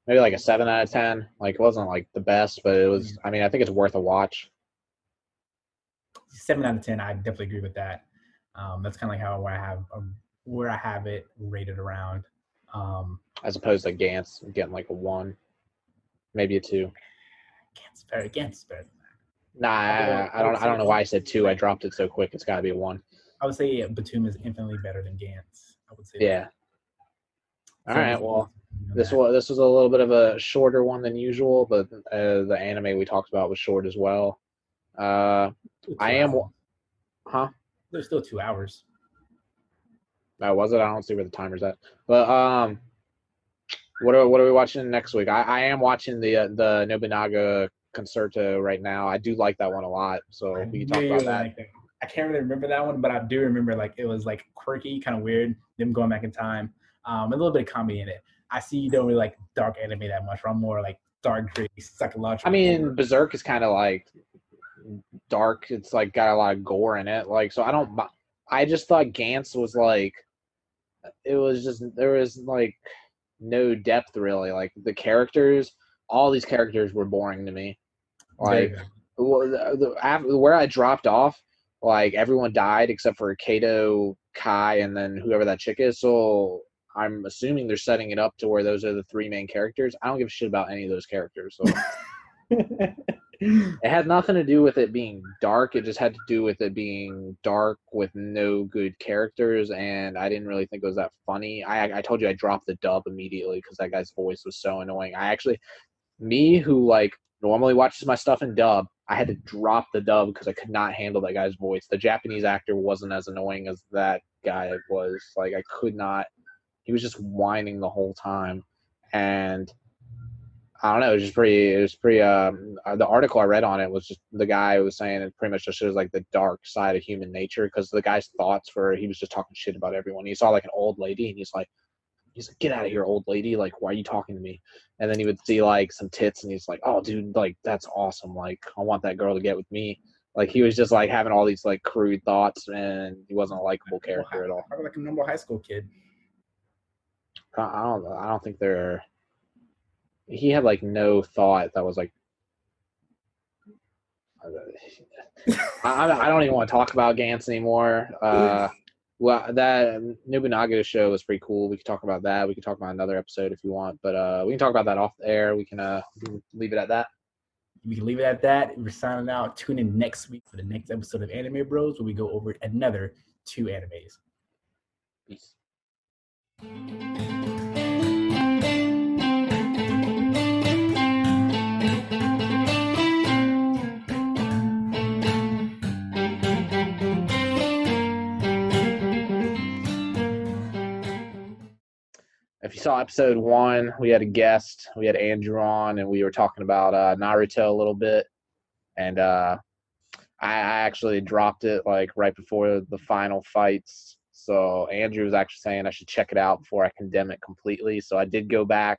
maybe like a 7 out of 10. Like it wasn't like the best, but it was. I mean, I think it's worth a watch. 7 out of 10. I definitely agree with that. That's kind of like how where I have it rated around. Um, As opposed to Gantz getting like a 1, maybe a 2. Gantz better than that. Nah, I don't. I don't know why I said 2. I dropped it so quick. It's got to be a 1. I would say Btoom is infinitely better than Gantz. I would say Yeah. that. All So right. Well, this was a little bit of a shorter one than usual, but the anime we talked about was short as well. I am. Huh? There's still 2 hours. Was it? I don't see where the timer's at. But what are we watching next week? I am watching the Nobunaga Concerto right now. I do like that one a lot. So we can talk about that. Like that. I can't really remember that one, but I do remember like it was like quirky, kind of weird. Them going back in time, a little bit of comedy in it. I see you don't really like dark anime that much. I'm more like dark, gritty, psychological. I mean, Berserk is kind of like dark. It's like got a lot of gore in it. Like, so I don't. I just thought Gantz was like, it was just there was like no depth really. Like the characters, all these characters were boring to me. Like where I dropped off, like everyone died except for Kato, Kai, and then whoever that chick is. So I'm assuming they're setting it up to where those are the 3 main characters. I don't give a shit about any of those characters. So it had nothing to do with it being dark. It just had to do with it being dark with no good characters, and I didn't really think it was that funny. I told you I dropped the dub immediately because that guy's voice was so annoying. Me who like normally watches my stuff in dub, I had to drop the dub because I could not handle that guy's voice. The Japanese actor wasn't as annoying as that guy was. Like I could not. He was just whining the whole time, and I don't know. It was just pretty. It was pretty. The article I read on it was just the guy was saying it pretty much just shows like the dark side of human nature because the guy's thoughts were he was just talking shit about everyone. He saw like an old lady and he's like, get out of here, old lady. Like, why are you talking to me? And then he would see like some tits and he's like, oh, dude, like that's awesome. Like, I want that girl to get with me. Like he was just like having all these like crude thoughts and he wasn't a likable character at all. Probably like a normal high school kid. I don't think they're. He had like no thought that was like. I don't even want to talk about Gantz anymore. Well, that Nobunaga show was pretty cool. We could talk about that. We could talk about another episode if you want, but we can talk about that off the air. We can leave it at that. We can leave it at that. We're signing out. Tune in next week for the next episode of Anime Bros, where we go over another 2 animes. Peace. If you saw episode 1, we had a guest. We had Andrew on, and we were talking about Naruto a little bit. And I actually dropped it like right before the final fights. So Andrew was actually saying I should check it out before I condemn it completely. So I did go back,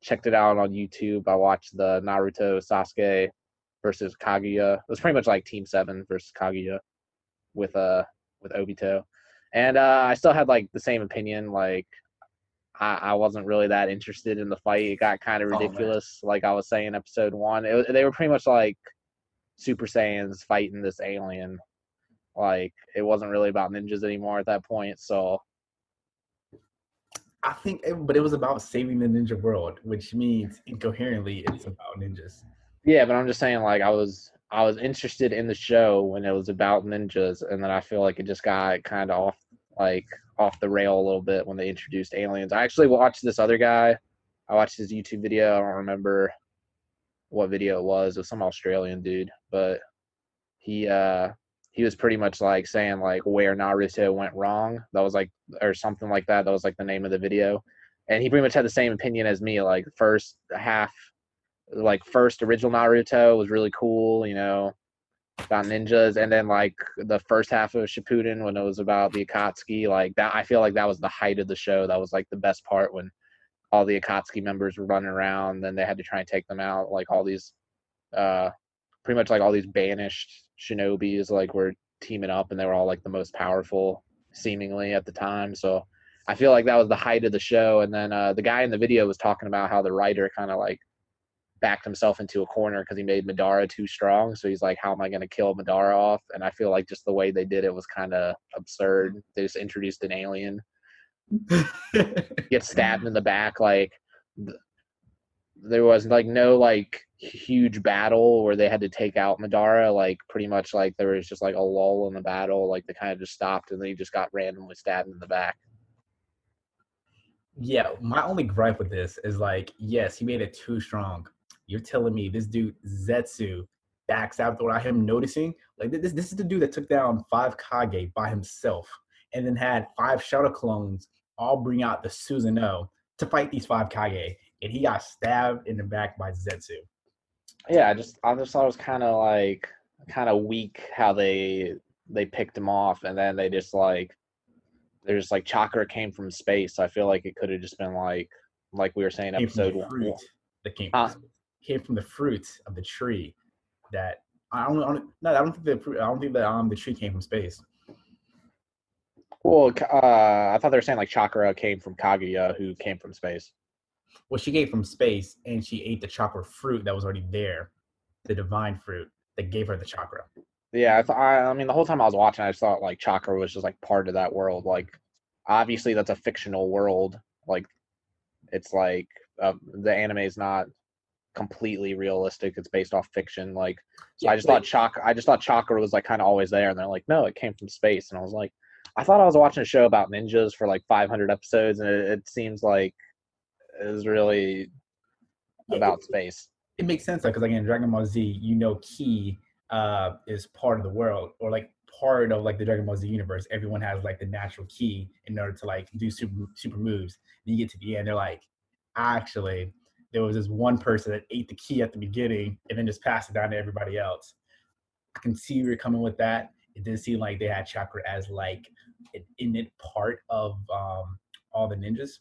checked it out on YouTube. I watched the Naruto Sasuke versus Kaguya. It was pretty much like Team 7 versus Kaguya with Obito. And I still had like the same opinion. Like I wasn't really that interested in the fight. It got kind of Oh man. ridiculous. Like I was saying, episode one, they were pretty much like Super Saiyans fighting this alien. Like it wasn't really about ninjas anymore at that point. So I think, but it was about saving the ninja world, which means incoherently it's about ninjas. yeah, but I'm just saying, like I was interested in the show when it was about ninjas, and then I feel like it just got kind of like off the rail a little bit when they introduced aliens. I actually watched this other guy. I watched his YouTube video. I don't remember what video it was. It was some Australian dude, but he uh he was pretty much like saying like where Naruto went wrong. That was like or something like that. That was like the name of the video. And he pretty much had the same opinion as me. Like first half, like first original Naruto was really cool, about ninjas, and then like the first half of Shippuden when it was about the Akatsuki, like that. I feel like that was the height of the show. That was like the best part when all the Akatsuki members were running around. Then they had to try and take them out. Like all these uh pretty much like all these banished shinobis like were teaming up, and they were all like the most powerful seemingly at the time. So I feel like that was the height of the show. And then the guy in the video was talking about how the writer kind of like backed himself into a corner because he made Madara too strong. So he's like, how am I going to kill Madara off? And I feel like just the way they did it was kind of absurd. They just introduced an alien, get stabbed in the back. Like there was like no like huge battle where they had to take out Madara. Like pretty much like there was just like a lull in the battle. Like they kind of just stopped and then he just got randomly stabbed in the back. Yeah, my only gripe with this is like, yes, he made it too strong. You're telling me this dude Zetsu backs out without him noticing? Like this is the dude that took down 5 Kage by himself, and then had 5 Shadow clones all bring out the Susanoo to fight these 5 Kage, and he got stabbed in the back by Zetsu. Yeah, I just thought it was kind of weak how they picked him off, and then there's like chakra came from space. I feel like it could have just been like we were saying Came from the episode one. fruit that Huh? came from the fruit of the tree that no, I don't think the fruit, I don't think that the tree came from space. Well, I thought they were saying like chakra came from Kaguya, who came from space. Well, she came from space and she ate the chakra fruit that was already there, the divine fruit that gave her the chakra. Yeah, I mean, the whole time I was watching, I just thought like chakra was just like part of that world. Like, obviously, that's a fictional world. Like, it's like the anime is not completely realistic. It's based off fiction. Like, so Yeah, but I just thought chakra was like kind of always there, and they're like, no, it came from space. And I was like, I thought I was watching a show about ninjas for like 500 episodes, and it seems like it was really yeah, about space. it makes sense because like in Dragon Ball Z, Ki is part of the world, or like part of like the Dragon Ball Z universe. Everyone has like the natural Ki in order to like do super moves. And you get to the end, they're like, actually, there was this one person that ate the Ki at the beginning and then just passed it down to everybody else. I can see where you're coming with that. It did seem like they had chakra as like an innate part of all the ninjas,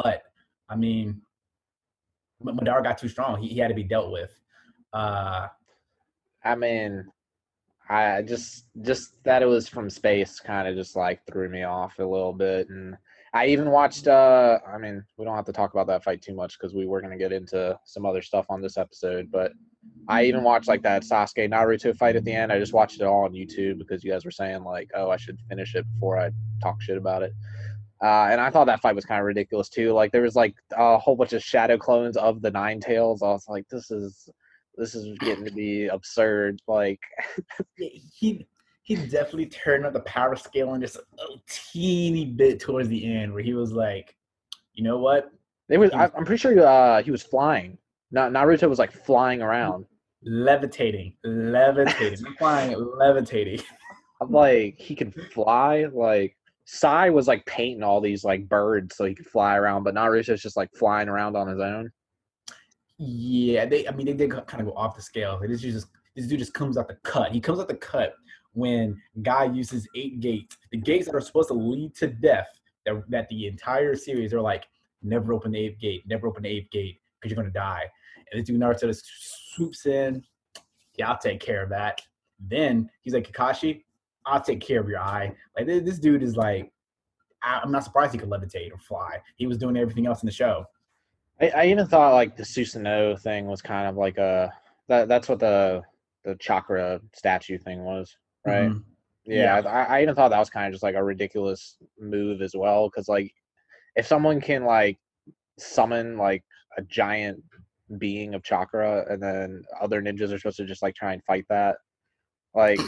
but I mean, Madara got too strong. He had to be dealt with. Uh, I mean, I just that it was from space kind of just like threw me off a little bit. And I even watched I mean, we don't have to talk about that fight too much because we were going to get into some other stuff on this episode, but I even watched like that Sasuke Naruto fight at the end. I just watched it all on YouTube because you guys were saying like, oh, I should finish it before I talk shit about it. And I thought that fight was kind of ridiculous too. Like there was like a whole bunch of shadow clones of the Nine Tails. I was like, this is getting to be absurd. Like he he definitely turned up the power scale and just a teeny bit towards the end where he was like, you know what? they was, He was I'm pretty sure he was flying. Naruto was like flying around. levitating, not flying, levitating. I'm like, he could fly. Like Sai was like painting all these like birds so he could fly around, but Naruto's just like flying around on his own. Yeah, I mean, they did kind of go off the scale. This dude just comes out the cut. He comes out the cut when Guy uses 8 gates, the gates that are supposed to lead to death. That the entire series are like, never open the eighth gate, never open the eighth gate because you're gonna die. And this dude Naruto just swoops in. Yeah, I'll take care of that. Then he's like, Kakashi, I'll take care of your eye. Like this dude is like, I'm not surprised he could levitate or fly. He was doing everything else in the show. I even thought like the Susanoo thing was kind of like that's what the chakra statue thing was, right? Mm-hmm. Yeah, Yeah. I even thought that was kind of just like a ridiculous move as well, because like if someone can like summon like a giant being of chakra, and then other ninjas are supposed to just like try and fight that, like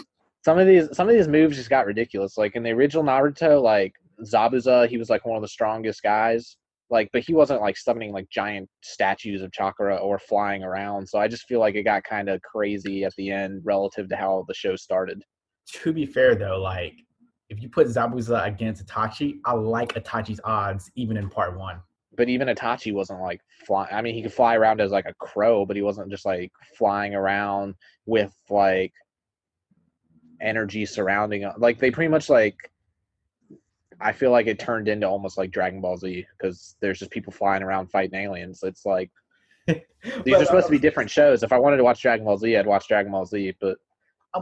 some of these moves just got ridiculous. Like in the original Naruto, like Zabuza, he was like one of the strongest guys. Like, but he wasn't like summoning like giant statues of chakra or flying around. So I just feel like it got kind of crazy at the end relative to how the show started. To be fair though, like if you put Zabuza against Itachi, I like Itachi's odds even in part one. But even Itachi wasn't like flying. I mean, he could fly around as like a crow, but he wasn't just like flying around with like energy surrounding him. Like they pretty much like I feel like it turned into almost like Dragon Ball Z, because there's just people flying around fighting aliens. It's like these are But supposed to be different shows. If I wanted to watch Dragon Ball Z, I'd watch Dragon Ball Z. But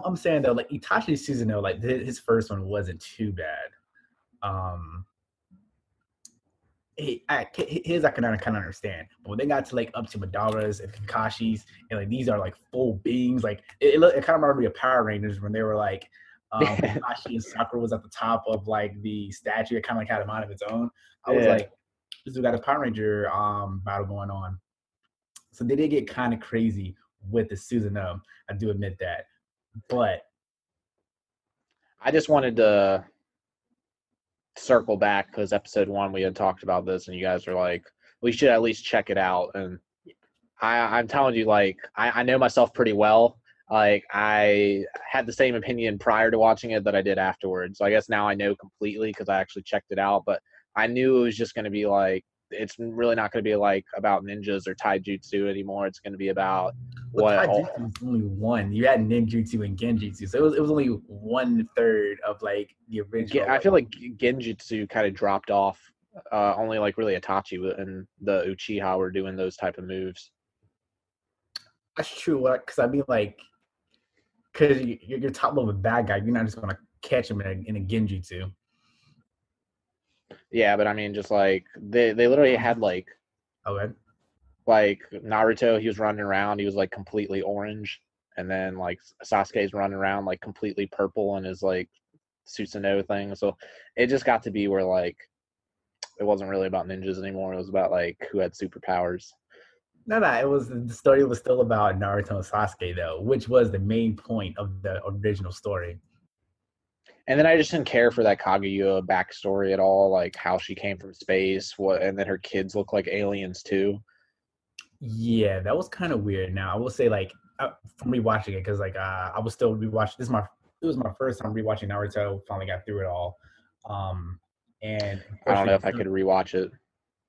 I'm saying though, like Itachi Susanoo, like his first one wasn't too bad. Um, his I can kind of understand, but when they got to like up to Madara's and Kakashi's, and like these are like full beings, like it kind of reminded me of Power Rangers when they were like yeah, Kakashi and Sakura was at the top of like the statue. It kind of like had a mind of its own. I was yeah. like, this dude got a Power Ranger battle going on. So they did get kind of crazy with the Susanoo. I do admit that, but I just wanted to circle back because episode one we had talked about this, and you guys were like, we should at least check it out. And I'm telling you, like, I know myself pretty well. Like, I had the same opinion prior to watching it that I did afterwards. So I guess now I know completely because I actually checked it out. But I knew it was just going to be like, it's really not going to be like about ninjas or taijutsu anymore. It's going to be about but what. Oh, taijutsu was only one. You had ninjutsu and genjutsu, so it was only 1/3 of like the original. I Like feel like Genjutsu kind of dropped off. Only like really Itachi and the Uchiha were doing those type of moves. that's true. Because I mean, like, because you're top level bad guy, you're not just gonna catch him in a genjutsu. Yeah, but I mean, just like they literally had Okay. like Naruto, he was running around, he was like completely orange, and then like Sasuke's running around like completely purple in his like Susanoo thing. So it just got to be where like it wasn't really about ninjas anymore. It was about like who had superpowers. No. It was the story was still about Naruto and Sasuke though, which was the main point of the original story. And then I just didn't care for that Kaguya backstory at all, like how she came from space, what, and then her kids look like aliens too. Yeah, that was kind of weird. Now I will say, like, from rewatching it, because like I was still rewatching. It was my first time rewatching Naruto. Finally got through it all, and I don't know unfortunately, if I could rewatch it.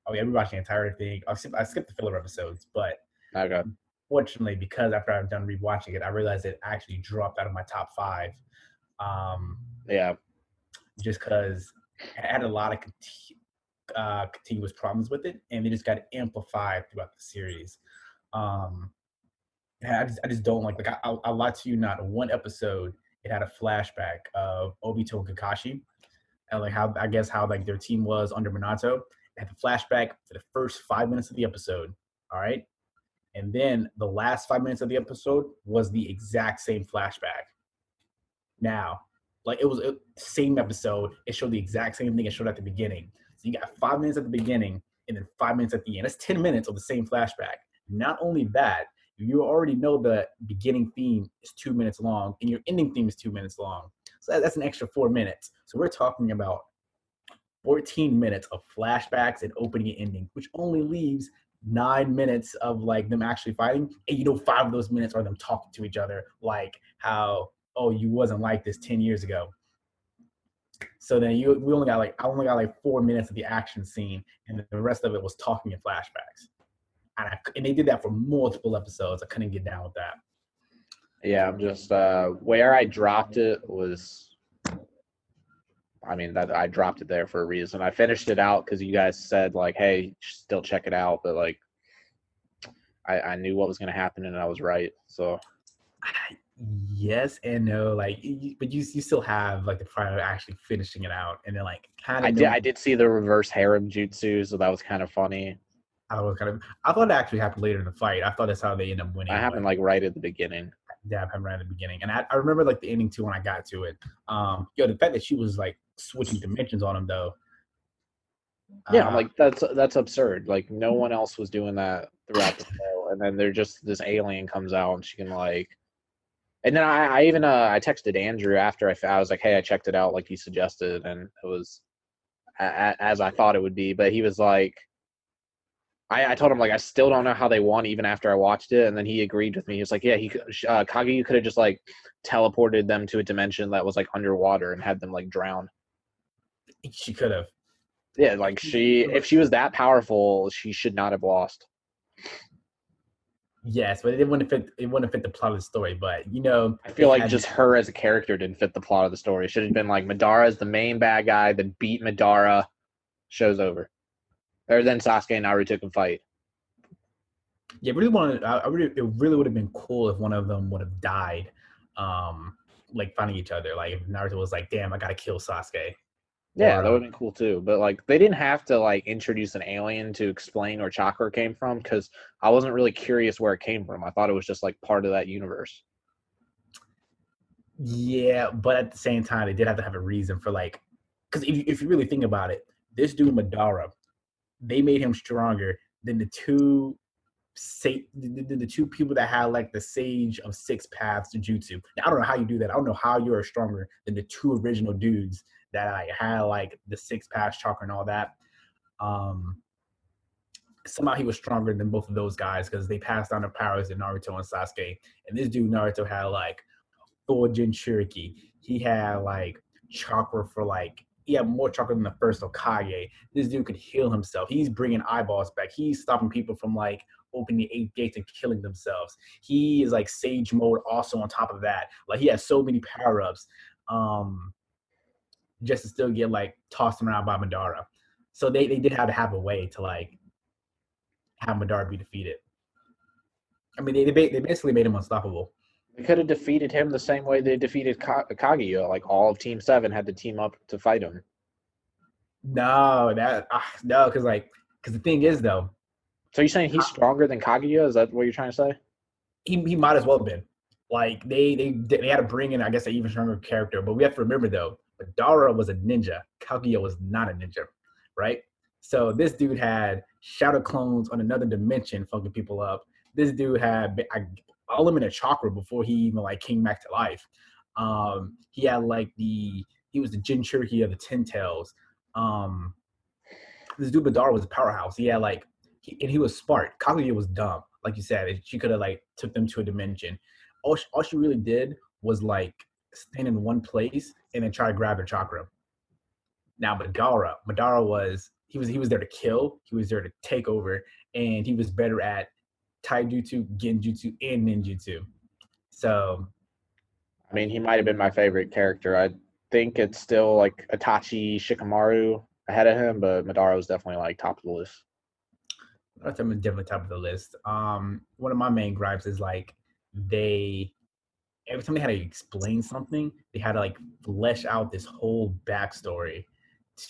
oh yeah, rewatching the entire thing. I skipped the filler episodes, but Okay. fortunately, because after I've done rewatching it, I realized it actually dropped out of my top five, um, Yeah. just because it had a lot of continuous problems with it, and they just got amplified throughout the series. Um, and I just don't like I'll lie to you, not one episode it had a flashback of Obito and Kakashi, and like how I guess how like their team was under Minato. It had the flashback for the first 5 minutes of the episode. All right. And then the last 5 minutes of the episode was the exact same flashback. Now, like it was a same episode. It showed the exact same thing it showed at the beginning. So you got 5 minutes at the beginning and then 5 minutes at the end. That's 10 minutes of the same flashback. Not only that, you already know the beginning theme is 2 minutes long and your ending theme is 2 minutes long. So that's an extra 4 minutes. So we're talking about 14 minutes of flashbacks and opening and ending, which only leaves 9 minutes of like them actually fighting. And you know, 5 of those minutes are them talking to each other, like how, oh, you wasn't like this 10 years ago. So then we only got like, I only got like 4 minutes of the action scene, and the rest of it was talking in flashbacks. And they did that for multiple episodes. I couldn't get down with that. Yeah, I'm just where I dropped it was, I mean, that I dropped it there for a reason. I finished it out because you guys said like, "Hey, still check it out," but like, I knew what was going to happen and I was right. So yes and no. Like, but you still have like the pride of actually finishing it out, and then like kind I of did knowing. I did see the reverse harem jutsu, so that was kind of funny. I thought it actually happened later in the fight. I thought that's how they end up That winning, but happened like right at the beginning. Dab happened right at the beginning. And I remember like the ending too when I got to it. The fact that she was like switching dimensions on him though. Yeah, I'm Uh, like that's absurd. Like no one else was doing that throughout the show, and then they're just this alien comes out and she can like. And then I even I texted Andrew after I was like, hey, I checked it out like you suggested, and it was as I thought it would be. But he was like, I told him like I still don't know how they won even after I watched it, and then he agreed with me. He was like, yeah, Kage could have just like teleported them to a dimension that was like underwater and had them like drown. she could have. Yeah, like if she was that powerful, she should not have lost. Yes, but it wouldn't fit. It wouldn't fit the plot of the story. But you know, I they feel like had just her as a character didn't fit the plot of the story. It should have been like Madara is the main bad guy, then beat Madara, show's over. Or then Sasuke and Naruto can fight. yeah, really wanted. I really, it really would have been cool if one of them would have died, like finding each other. Like if Naruto was like, "Damn, I gotta kill Sasuke," Yeah, or that would have been cool too. But like they didn't have to like introduce an alien to explain where chakra came from because I wasn't really curious where it came from. I thought it was just like part of that universe. yeah, but at the same time, they did have to have a reason for like, because if you really think about it, this dude Madara, they made him stronger than the two the two people that had like the Sage of Six Paths to Jutsu. Now, I don't know how you do that. I don't know how you are stronger than the two original dudes that like, had like the Six Paths chakra and all that. Um, Somehow he was stronger than both of those guys because they passed down their powers to Naruto and Sasuke. And this dude Naruto had like full Jinchuriki. He had like chakra for like he had more chakra than the first Okage. This dude could heal himself. He's bringing eyeballs back. He's stopping people from like opening the eight gates and killing themselves. He is like sage mode also on top of that. Like he has so many power ups, um, just to still get like tossed around by Madara. So they did have a way to like have Madara be defeated. I mean, they basically made him unstoppable. They could have defeated him the same way they defeated Kaguya. Like all of Team Seven had to team up to fight him. No, no, because the thing is though, So you're saying he's stronger than Kaguya? Is that what you're trying to say? he might as well have been. Like they had to bring in, I guess, an even stronger character. But we have to remember though, Madara was a ninja. Kaguya was not a ninja, right? So this dude had shadow clones on another dimension, fucking people up. This dude had unlimited chakra before he even like came back to life. He had like he was the Jinchuriki of the Ten Tails. Um, this dude Badar was a powerhouse. He had like and he was smart. Kaguya was dumb, like you said. She could have like took them to a dimension. All she really did was like stand in one place and then try to grab their chakra. Now Madara was he was there to kill. He was there to take over, and he was better at taijutsu, genjutsu, and ninjutsu. So I mean, he might have been my favorite character. I think it's still like Itachi Shikamaru ahead of him, but Madara was definitely like top of the list. that's definitely top of the list. One of my main gripes is like they every time they had to explain something, they had to like flesh out this whole backstory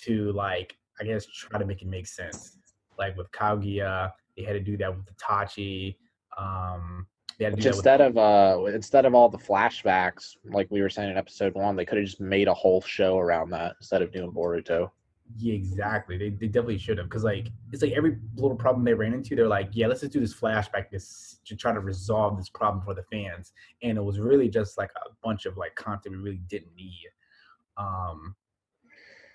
to like I guess try to make it make sense. Like with Kaguya, they had to do that with Itachi. Um, they had to do Which that with instead of all the flashbacks, like we were saying in episode one, they could have just made a whole show around that instead of doing Boruto. yeah, exactly. They definitely should have because like it's like every little problem they ran into, they're like, yeah, let's just do this flashback this to try to resolve this problem for the fans, and it was really just like a bunch of like content we really didn't need. Um,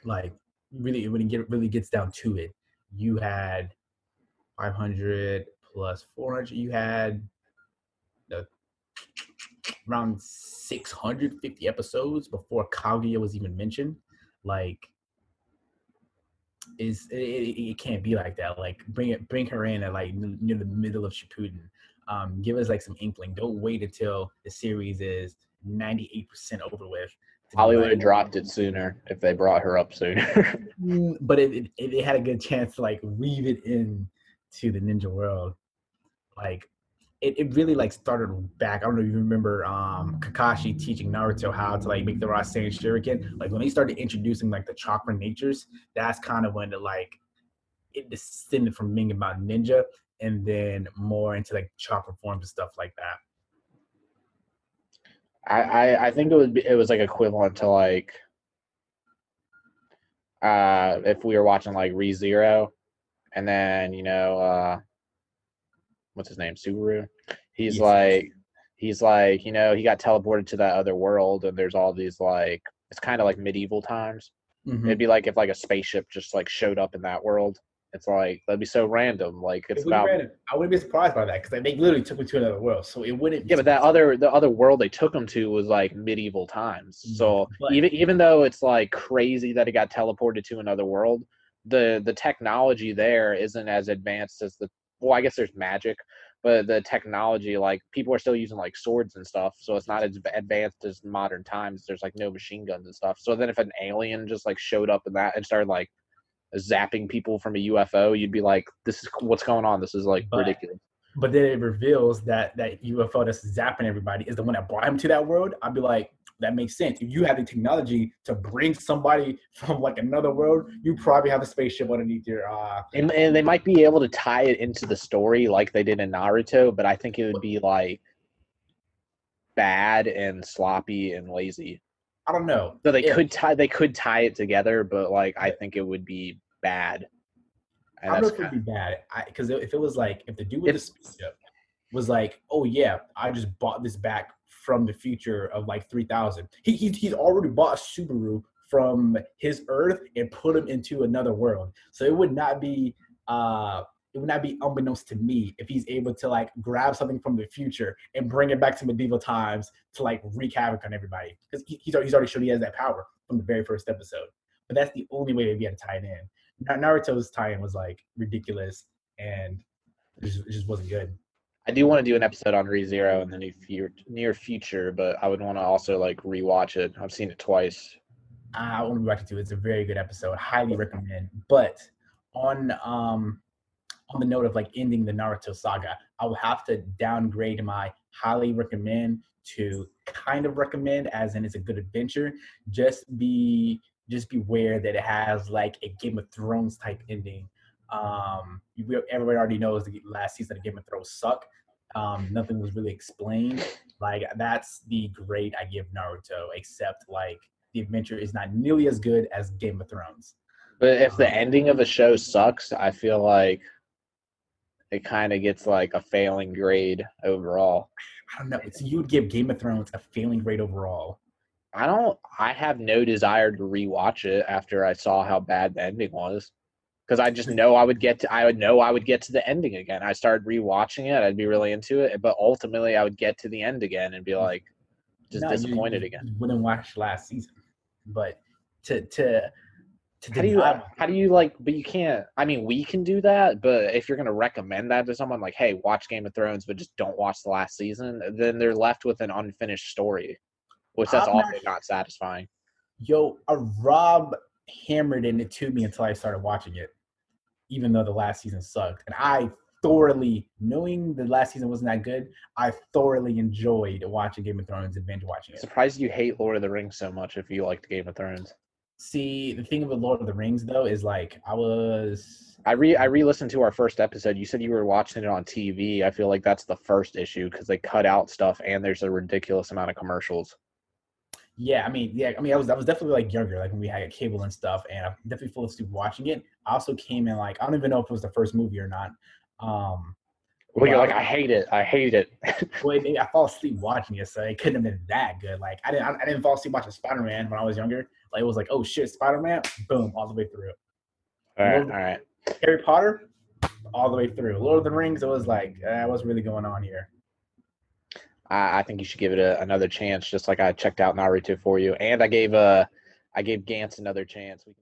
like really when really gets down to it, you had 500 plus 400. You had the around 650 episodes before Kaguya was even mentioned. Like it can't be like that. Like bring her in at like near the middle of Shippuden. Give us like some inkling. Don't wait until the series is 98% over with to be Hollywood would like. have dropped it sooner if they brought her up sooner. But it had a good chance to like weave it in to the ninja world. Like it really like started back. I don't know if you remember Kakashi teaching Naruto how to like make the Rasen Shuriken. Like when they started introducing like the chakra natures, that's kind of when it descended from being about ninja and then more into like chakra forms and stuff like that. I think it was like equivalent to like if we were watching like ReZero, and then what's his name, Subaru. He's Yes, yes. like he's like he got teleported to that other world, and there's all these like it's kind of like medieval times. It'd Mm-hmm. be like if like a spaceship just like showed up in that world. It's like that'd be so random. Like It it's would be about random. I wouldn't be surprised by that because like, they literally took me to another world, so it wouldn't be yeah, but that surprising. other world they took him to was like medieval times. So But even though it's like crazy that he got teleported to another world, the technology there isn't as advanced as the well, I guess there's magic, but the technology like people are still using like swords and stuff, so it's not as advanced as modern times. There's like no machine guns and stuff. So then if an alien just like showed up in that and started like zapping people from a UFO, you'd be like, this is what's going on. This is like but ridiculous. but then it reveals that that UFO that's zapping everybody is the one that brought him to that world. I'd be like, that makes sense. If you have the technology to bring somebody from like another world, you probably have a spaceship underneath your. And they might be able to tie it into the story like they did in Naruto, but I think it would be like bad and sloppy and lazy. I don't know So if they could tie it together, but like I but think it would be bad. And I don't know that's if it would kind be bad. Because if it was like if the dude with of the if spaceship was like, oh yeah, I just bought this back from the future of like 3000. He's already bought Subaru from his Earth and put him into another world. So uh it would not be unbeknownst to me if he's able to like grab something from the future and bring it back to medieval times to like wreak havoc on everybody because he's already shown he has that power from the very first episode. But that's the only way they'd be able to tie it in. Naruto's tie-in was like ridiculous and it just wasn't good. I do want to do an episode on ReZero in the near future, but I would want to also like rewatch it. I've seen it twice. I want to be back to it. It's a very good episode. Highly recommend. But on um on the note of like ending the Naruto saga, I will have to downgrade my highly recommend to kind of recommend, as in it's a good adventure. Just beware that it has like a Game of Thrones type ending. Everybody already knows the last season of Game of Thrones sucked. Nothing was really explained. Like that's the grade I give Naruto, except like the adventure is not nearly as good as Game of Thrones. But if the Um, ending of a show sucks, I feel like it kind of gets like a failing grade overall. I don't know. So you would give Game of Thrones a failing grade overall. I have no desire to rewatch it after I saw how bad the ending was. Because I just know I would know I would get to the ending again. I started rewatching it, I'd be really into it, but ultimately I would get to the end again and be like just No, disappointed again. you wouldn't watch last season. But to to to deny How do you like but you can't I mean we can do that, but if you're gonna recommend that to someone like, hey, watch Game of Thrones but just don't watch the last season, then they're left with an unfinished story, which that's I'm also not not satisfying. Rob hammered it to me until I started watching it, even though the last season sucked. And I thoroughly, knowing the last season wasn't that good, I thoroughly enjoyed watching Game of Thrones and binge watching I'm it. surprised you hate Lord of the Rings so much if you liked Game of Thrones. See, the thing with Lord of the Rings though is like I re-listened to our first episode. You said you were watching it on TV. I feel like that's the first issue because they cut out stuff and there's a ridiculous amount of commercials. I was definitely like younger, like when we had cable and stuff, and I definitely fell asleep watching it. I also came in like I don't even know if it was the first movie or not. Um, Well, but you're I like, was I hate it. I hate it. well, maybe I fall asleep watching it, so it couldn't have been that good. Like I didn't fall asleep watching Spider Man when I was younger. Like it was like, oh shit, Spider Man, boom, all the way through. All right, Lord all right. Harry Potter, all the way through. Lord of the Rings, it was like, what's really going on here? I think you should give it another chance, just like I checked out Naruto for you, and I gave Gantz another chance.